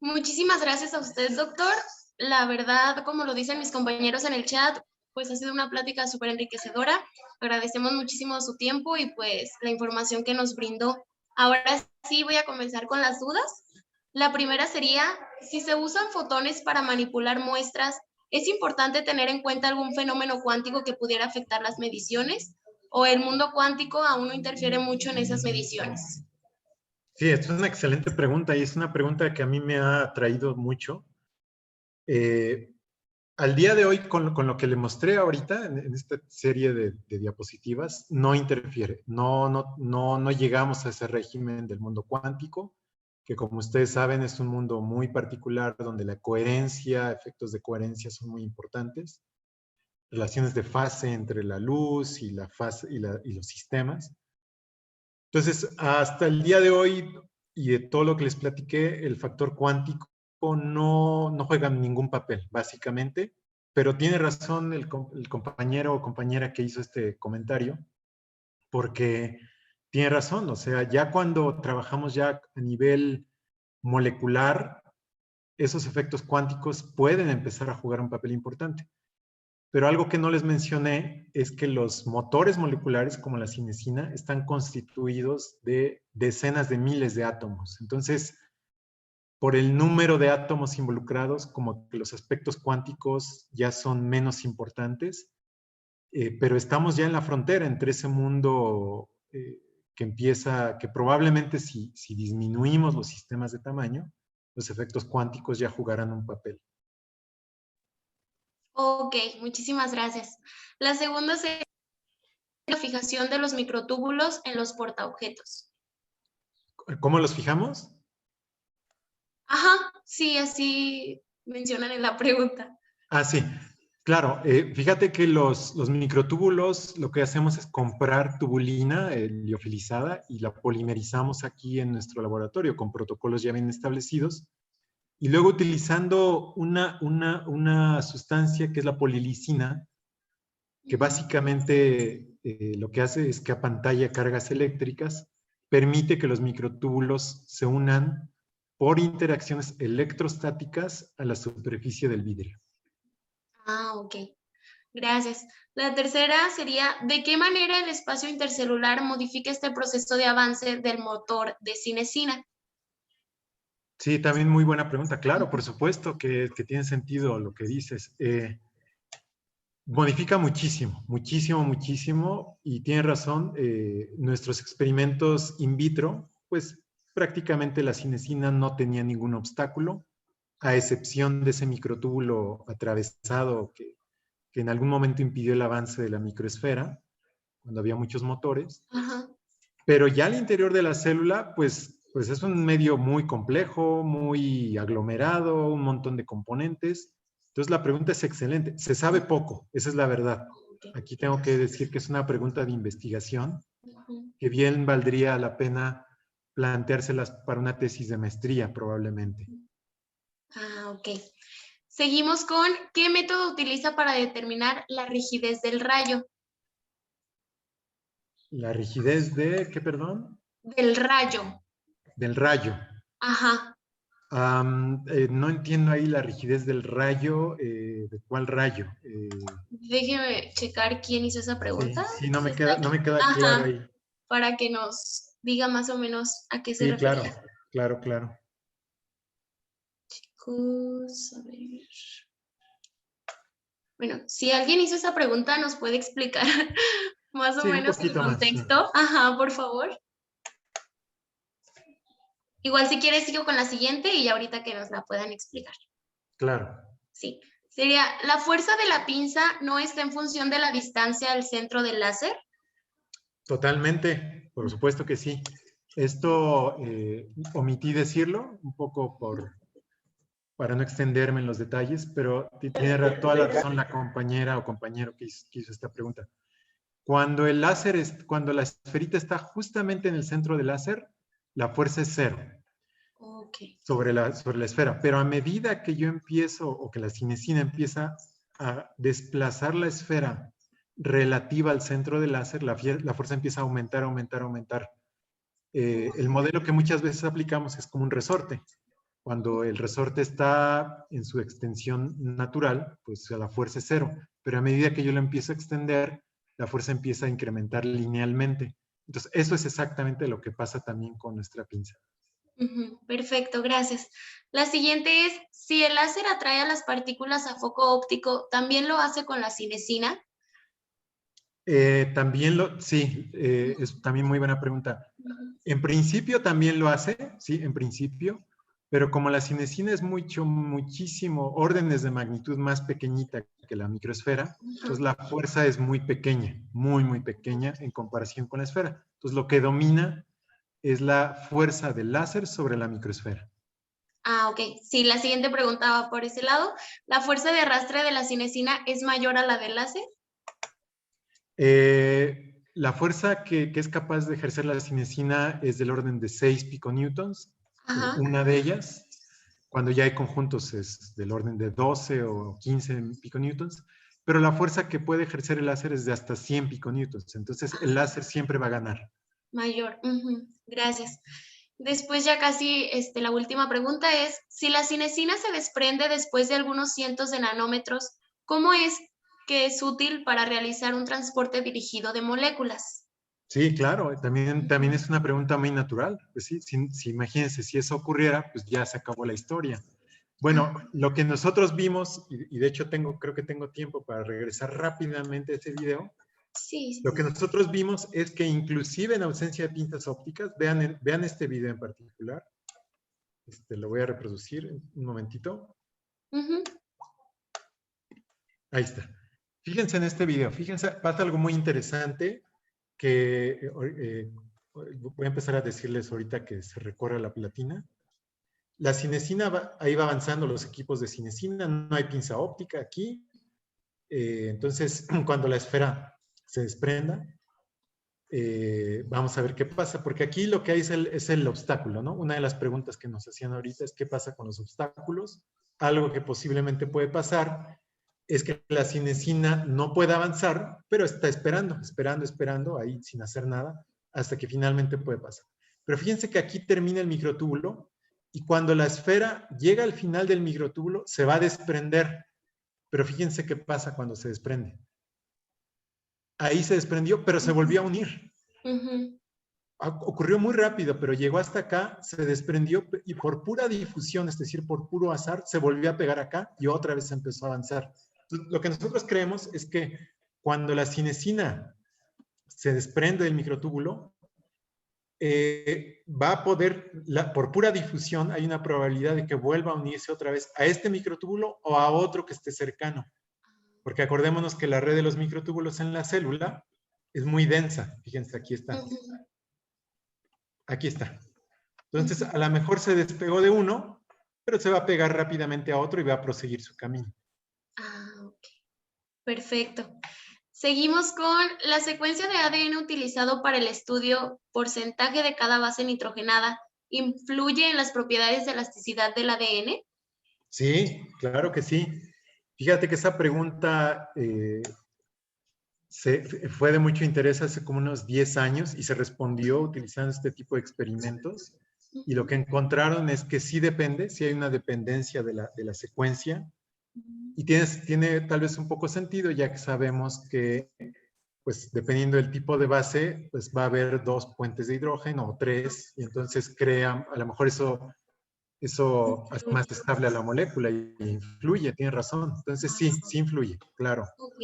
Muchísimas gracias a usted, doctor. La verdad, como lo dicen mis compañeros en el chat, pues ha sido una plática súper enriquecedora. Agradecemos muchísimo su tiempo y pues la información que nos brindó. Ahora sí voy a comenzar con las dudas. La primera sería, si se usan fotones para manipular muestras, ¿es importante tener en cuenta algún fenómeno cuántico que pudiera afectar las mediciones? ¿O el mundo cuántico aún no interfiere mucho en esas mediciones? Sí, esta es una excelente pregunta y es una pregunta que a mí me ha atraído mucho. Al día de hoy, con lo que le mostré ahorita en esta serie de diapositivas, no interfiere. No llegamos a ese régimen del mundo cuántico, que como ustedes saben es un mundo muy particular donde la coherencia, efectos de coherencia son muy importantes. Relaciones de fase entre la luz y la fase y los sistemas. Entonces, hasta el día de hoy y de todo lo que les platiqué, el factor cuántico no juega ningún papel, básicamente, pero tiene razón el compañero o compañera que hizo este comentario, porque tiene razón, o sea, ya cuando trabajamos ya a nivel molecular, esos efectos cuánticos pueden empezar a jugar un papel importante. Pero algo que no les mencioné es que los motores moleculares, como la cinesina, están constituidos de decenas de miles de átomos. Entonces, por el número de átomos involucrados, como que los aspectos cuánticos ya son menos importantes, pero estamos ya en la frontera entre ese mundo que probablemente si disminuimos los sistemas de tamaño, los efectos cuánticos ya jugarán un papel. Ok, muchísimas gracias. La segunda es la fijación de los microtúbulos en los portaobjetos. ¿Cómo los fijamos? Ajá, sí, así mencionan en la pregunta. Ah, sí, claro. Fíjate que los microtúbulos lo que hacemos es comprar tubulina liofilizada y la polimerizamos aquí en nuestro laboratorio con protocolos ya bien establecidos. Y luego utilizando una sustancia que es la polilisina, que básicamente lo que hace es que apantalla cargas eléctricas, permite que los microtúbulos se unan por interacciones electrostáticas a la superficie del vidrio. Ah, ok. Gracias. La tercera sería, ¿de qué manera el espacio intercelular modifica este proceso de avance del motor de cinesina? Sí, también muy buena pregunta. Claro, por supuesto que tiene sentido lo que dices. Modifica muchísimo, muchísimo, muchísimo, y tiene razón, nuestros experimentos in vitro, pues prácticamente la cinesina no tenía ningún obstáculo, a excepción de ese microtúbulo atravesado que en algún momento impidió el avance de la microesfera, cuando había muchos motores. Ajá. Pero ya al interior de la célula, pues es un medio muy complejo, muy aglomerado, un montón de componentes. Entonces la pregunta es excelente. Se sabe poco, esa es la verdad. Aquí tengo que decir que es una pregunta de investigación, que bien valdría la pena planteárselas para una tesis de maestría, probablemente. Ah, ok. Seguimos con, ¿qué método utiliza para determinar la rigidez del rayo? La rigidez de, ¿qué, perdón? Del rayo. Del rayo. Ajá. No entiendo ahí la rigidez del rayo. ¿De cuál rayo? Déjeme checar quién hizo esa pregunta. Sí, no me queda claro ahí. Para que nos diga más o menos a qué se Sí, refiere. claro. Chicos, a ver. Bueno, si alguien hizo esa pregunta, ¿nos puede explicar más o Sí, un menos el poquito más, sí. contexto? Ajá, por favor. Igual si quieres sigo con la siguiente y ya ahorita que nos la puedan explicar. Claro. Sí. Sería, ¿la fuerza de la pinza no está en función de la distancia al centro del láser? Totalmente, por supuesto que sí. Esto omití decirlo un poco para no extenderme en los detalles, pero tiene toda la razón la compañera o compañero que hizo esta pregunta. Cuando cuando la esferita está justamente en el centro del láser, la fuerza es cero. Ok. Sobre la esfera, pero a medida que yo empiezo o que la cinesina empieza a desplazar la esfera relativa al centro del láser, la fuerza empieza a aumentar, aumentar, aumentar. El modelo que muchas veces aplicamos es como un resorte. Cuando el resorte está en su extensión natural, pues la fuerza es 0. Pero a medida que yo lo empiezo a extender, la fuerza empieza a incrementar linealmente. Entonces, eso es exactamente lo que pasa también con nuestra pinza. Perfecto, gracias. La siguiente es, si el láser atrae a las partículas a foco óptico, ¿también lo hace con la cinesina? Sí, es también muy buena pregunta. En principio también lo hace, sí, en principio, pero como la cinesina es muchísimo, órdenes de magnitud más pequeñita que la microesfera, entonces la fuerza es muy pequeña, muy, muy pequeña en comparación con la esfera. Entonces lo que domina es la fuerza del láser sobre la microesfera. Ok. Sí, la siguiente pregunta va por ese lado. ¿La fuerza de arrastre de la cinesina es mayor a la del láser? La fuerza que es capaz de ejercer la cinesina es del orden de 6 piconewtons, una de ellas. Cuando ya hay conjuntos es del orden de 12 o 15 piconewtons, pero la fuerza que puede ejercer el láser es de hasta 100 piconewtons. Entonces el láser siempre va a ganar. Mayor. Gracias. Después ya casi la última pregunta es, si la cinesina se desprende después de algunos cientos de nanómetros, ¿cómo es que es útil para realizar un transporte dirigido de moléculas? Sí, claro, también es una pregunta muy natural. Pues sí, si imagínense, si eso ocurriera, pues ya se acabó la historia. Bueno, lo que nosotros vimos, y de hecho creo que tengo tiempo para regresar rápidamente a ese video. Sí. Lo que nosotros vimos es que inclusive en ausencia de pinzas ópticas, vean este video en particular. Lo voy a reproducir un momentito. Ahí está. Fíjense en este video, fíjense, pasa algo muy interesante que voy a empezar a decirles ahorita que se recorre la platina. La cinesina, ahí va avanzando los equipos de cinesina, no hay pinza óptica aquí. Entonces, cuando la esfera se desprenda, vamos a ver qué pasa, porque aquí lo que hay es el obstáculo, ¿no? Una de las preguntas que nos hacían ahorita es qué pasa con los obstáculos. Algo que posiblemente puede pasar es que la cinesina no puede avanzar, pero está esperando, ahí sin hacer nada, hasta que finalmente puede pasar. Pero fíjense que aquí termina el microtúbulo y cuando la esfera llega al final del microtúbulo se va a desprender. Pero fíjense qué pasa cuando se desprende. Ahí se desprendió, pero se volvió a unir. Ocurrió muy rápido, pero llegó hasta acá, se desprendió y por pura difusión, es decir, por puro azar, se volvió a pegar acá y otra vez empezó a avanzar. Entonces, lo que nosotros creemos es que cuando la cinesina se desprende del microtúbulo, va a poder, por pura difusión, hay una probabilidad de que vuelva a unirse otra vez a este microtúbulo o a otro que esté cercano. Porque acordémonos que la red de los microtúbulos en la célula es muy densa. Fíjense, aquí está. Aquí está. Entonces, a lo mejor se despegó de uno, pero se va a pegar rápidamente a otro y va a proseguir su camino. Ok. Perfecto. Seguimos con la secuencia de ADN utilizado para el estudio porcentaje de cada base nitrogenada. ¿Influye en las propiedades de elasticidad del ADN? Sí, claro que sí. Fíjate que esa pregunta fue de mucho interés hace como unos 10 años y se respondió utilizando este tipo de experimentos. Y lo que encontraron es que sí depende, sí hay una dependencia de la secuencia. Y tiene tal vez un poco sentido, ya que sabemos que, pues, dependiendo del tipo de base, pues va a haber 2 puentes de hidrógeno o 3, y entonces crea, a lo mejor eso hace más estable a la molécula y influye, tiene razón. Entonces sí influye, claro. Ok,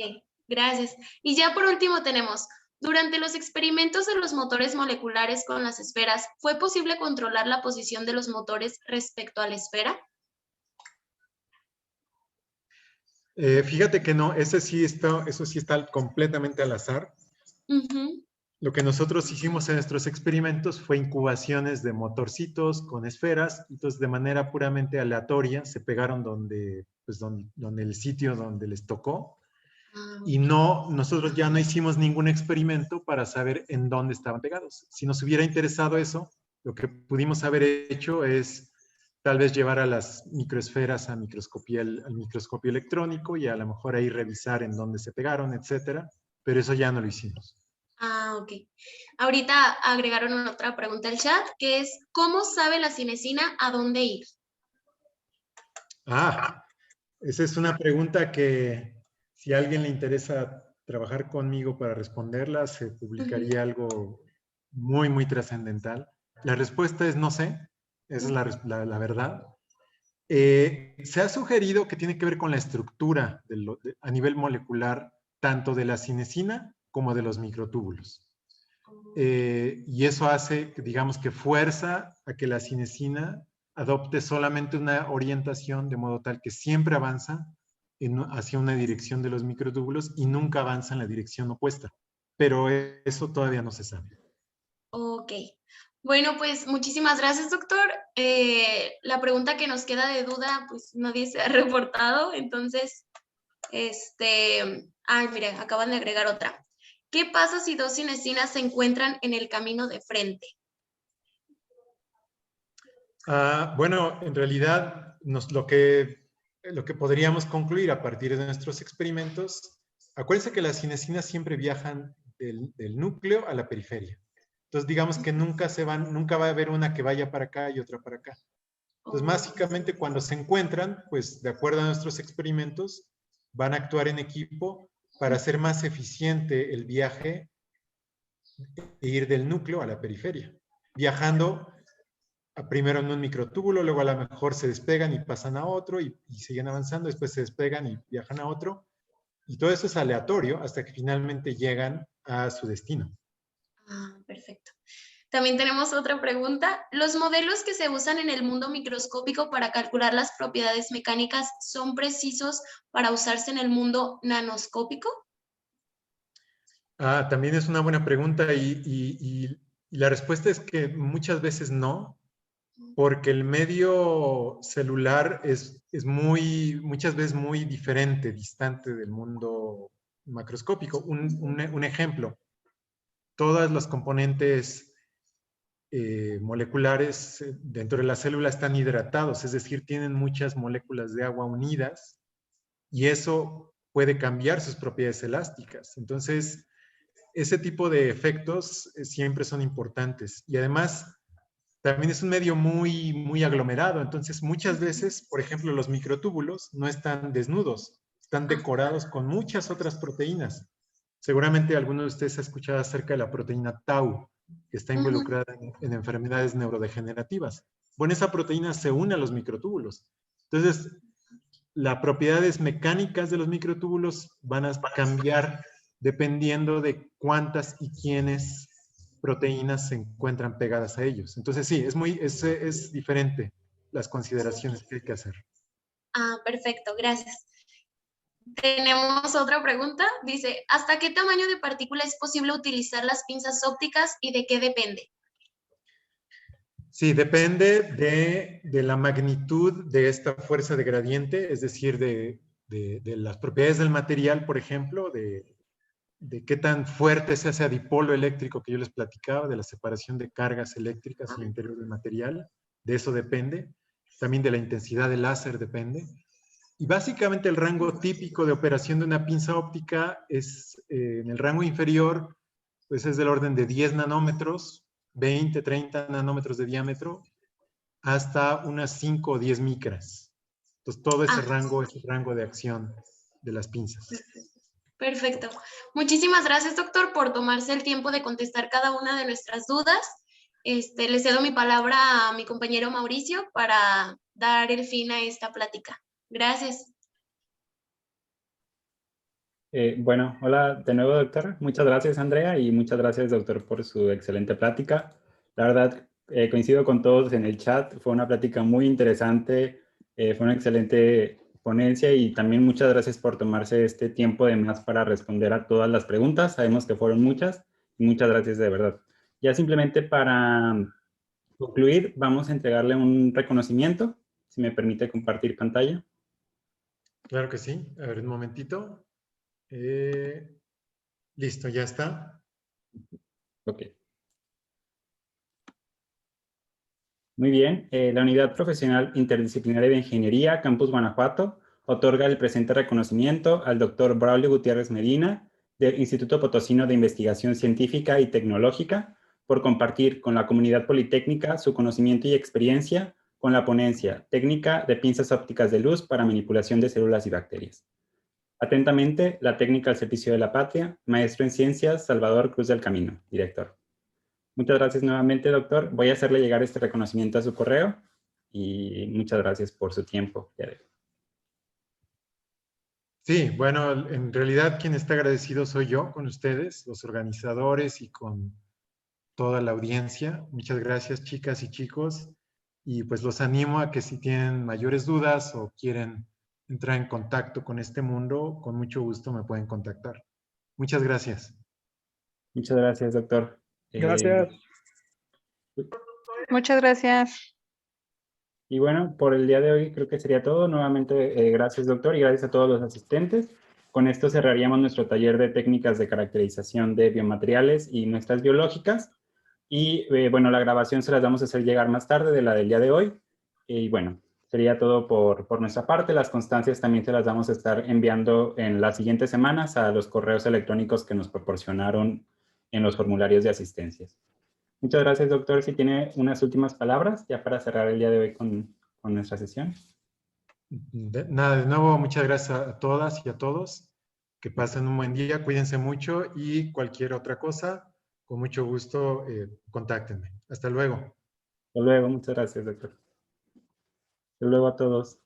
gracias. Y ya por último tenemos, durante los experimentos de los motores moleculares con las esferas, ¿fue posible controlar la posición de los motores respecto a la esfera? Fíjate que no, eso sí está completamente al azar. Lo que nosotros hicimos en nuestros experimentos fue incubaciones de motorcitos con esferas, entonces de manera puramente aleatoria se pegaron donde el sitio donde les tocó. Y nosotros ya no hicimos ningún experimento para saber en dónde estaban pegados. Si nos hubiera interesado eso, lo que pudimos haber hecho es tal vez llevar a las microesferas al microscopio electrónico y a lo mejor ahí revisar en dónde se pegaron, etcétera, pero eso ya no lo hicimos. Ah, ok. Ahorita agregaron otra pregunta al chat, que es, ¿cómo sabe la cinesina a dónde ir? Ah, esa es una pregunta que si a alguien le interesa trabajar conmigo para responderla, se publicaría algo muy, muy trascendental. La respuesta es no sé, esa es la verdad. Se ha sugerido que tiene que ver con la estructura a nivel molecular, tanto de la cinesina como de los microtúbulos. Y eso hace, digamos, que fuerza a que la cinesina adopte solamente una orientación de modo tal que siempre avanza hacia una dirección de los microtúbulos y nunca avanza en la dirección opuesta. Pero eso todavía no se sabe. Ok. Bueno, pues muchísimas gracias, doctor. La pregunta que nos queda de duda, pues nadie se ha reportado, entonces, mira, acaban de agregar otra. ¿Qué pasa si dos cinesinas se encuentran en el camino de frente? Bueno, en realidad lo que podríamos concluir a partir de nuestros experimentos, acuérdense que las cinesinas siempre viajan del núcleo a la periferia. Entonces, digamos que nunca va a haber una que vaya para acá y otra para acá. Entonces, básicamente, cuando se encuentran, pues, de acuerdo a nuestros experimentos, van a actuar en equipo para hacer más eficiente el viaje e ir del núcleo a la periferia, viajando primero en un microtúbulo, luego a lo mejor se despegan y pasan a otro y siguen avanzando, después se despegan y viajan a otro. Y todo eso es aleatorio hasta que finalmente llegan a su destino. Ah, perfecto. También tenemos otra pregunta. ¿Los modelos que se usan en el mundo microscópico para calcular las propiedades mecánicas son precisos para usarse en el mundo nanoscópico? También es una buena pregunta y la respuesta es que muchas veces no, porque el medio celular es muchas veces muy diferente, distante del mundo macroscópico. Un ejemplo, todas las componentes moleculares dentro de la célula están hidratados, es decir, tienen muchas moléculas de agua unidas y eso puede cambiar sus propiedades elásticas. Entonces, ese tipo de efectos siempre son importantes y además también es un medio muy, muy aglomerado. Entonces, muchas veces, por ejemplo, los microtúbulos no están desnudos, están decorados con muchas otras proteínas. Seguramente alguno de ustedes ha escuchado acerca de la proteína tau, que está involucrada en enfermedades neurodegenerativas. Bueno, esa proteína se une a los microtúbulos. Entonces, las propiedades mecánicas de los microtúbulos van a cambiar dependiendo de cuántas y quiénes proteínas se encuentran pegadas a ellos. Entonces, sí, es diferente las consideraciones que hay que hacer. Ah, perfecto, gracias. Tenemos otra pregunta. Dice, ¿hasta qué tamaño de partícula es posible utilizar las pinzas ópticas y de qué depende? Sí, depende de la magnitud de esta fuerza de gradiente, es decir, de las propiedades del material, por ejemplo, de qué tan fuerte es ese dipolo eléctrico que yo les platicaba, de la separación de cargas eléctricas en el interior del material. De eso depende. También de la intensidad del láser depende. Y básicamente el rango típico de operación de una pinza óptica es, en el rango inferior, pues es del orden de 10 nanómetros, 20, 30 nanómetros de diámetro, hasta unas 5 o 10 micras. Entonces todo ese rango es el rango de acción de las pinzas. Perfecto. Muchísimas gracias, doctor, por tomarse el tiempo de contestar cada una de nuestras dudas. Le cedo mi palabra a mi compañero Mauricio para dar el fin a esta plática. Gracias. Bueno, hola de nuevo, doctor. Muchas gracias, Andrea, y muchas gracias, doctor, por su excelente plática. La verdad, coincido con todos en el chat. Fue una plática muy interesante, fue una excelente ponencia y también muchas gracias por tomarse este tiempo de más para responder a todas las preguntas. Sabemos que fueron muchas y muchas gracias de verdad. Ya simplemente para concluir, vamos a entregarle un reconocimiento, si me permite compartir pantalla. Claro que sí. A ver, un momentito. Listo, ya está. Ok. Muy bien. La Unidad Profesional Interdisciplinaria de Ingeniería, Campus Guanajuato, otorga el presente reconocimiento al Dr. Braulio Gutiérrez Medina, del Instituto Potosino de Investigación Científica y Tecnológica, por compartir con la comunidad politécnica su conocimiento y experiencia con la ponencia técnica de pinzas ópticas de luz para manipulación de células y bacterias. Atentamente, la técnica al servicio de la patria, maestro en ciencias, Salvador Cruz del Camino, director. Muchas gracias nuevamente, doctor. Voy a hacerle llegar este reconocimiento a su correo y muchas gracias por su tiempo. Sí, bueno, en realidad quien está agradecido soy yo con ustedes, los organizadores y con toda la audiencia. Muchas gracias, chicas y chicos. Y pues los animo a que si tienen mayores dudas o quieren entrar en contacto con este mundo, con mucho gusto me pueden contactar. Muchas gracias. Muchas gracias, doctor. Gracias. Muchas gracias. Y bueno, por el día de hoy creo que sería todo. Nuevamente, gracias, doctor, y gracias a todos los asistentes. Con esto cerraríamos nuestro taller de técnicas de caracterización de biomateriales y muestras biológicas. Y bueno, la grabación se las vamos a hacer llegar más tarde de la del día de hoy. Y bueno, sería todo por nuestra parte. Las constancias también se las vamos a estar enviando en las siguientes semanas a los correos electrónicos que nos proporcionaron en los formularios de asistencias. Muchas gracias, doctor. Si tiene unas últimas palabras ya para cerrar el día de hoy con nuestra sesión. Nada, de nuevo, muchas gracias a todas y a todos. Que pasen un buen día, cuídense mucho y cualquier otra cosa, con mucho gusto, contáctenme. Hasta luego. Hasta luego. Muchas gracias, doctor. Hasta luego a todos.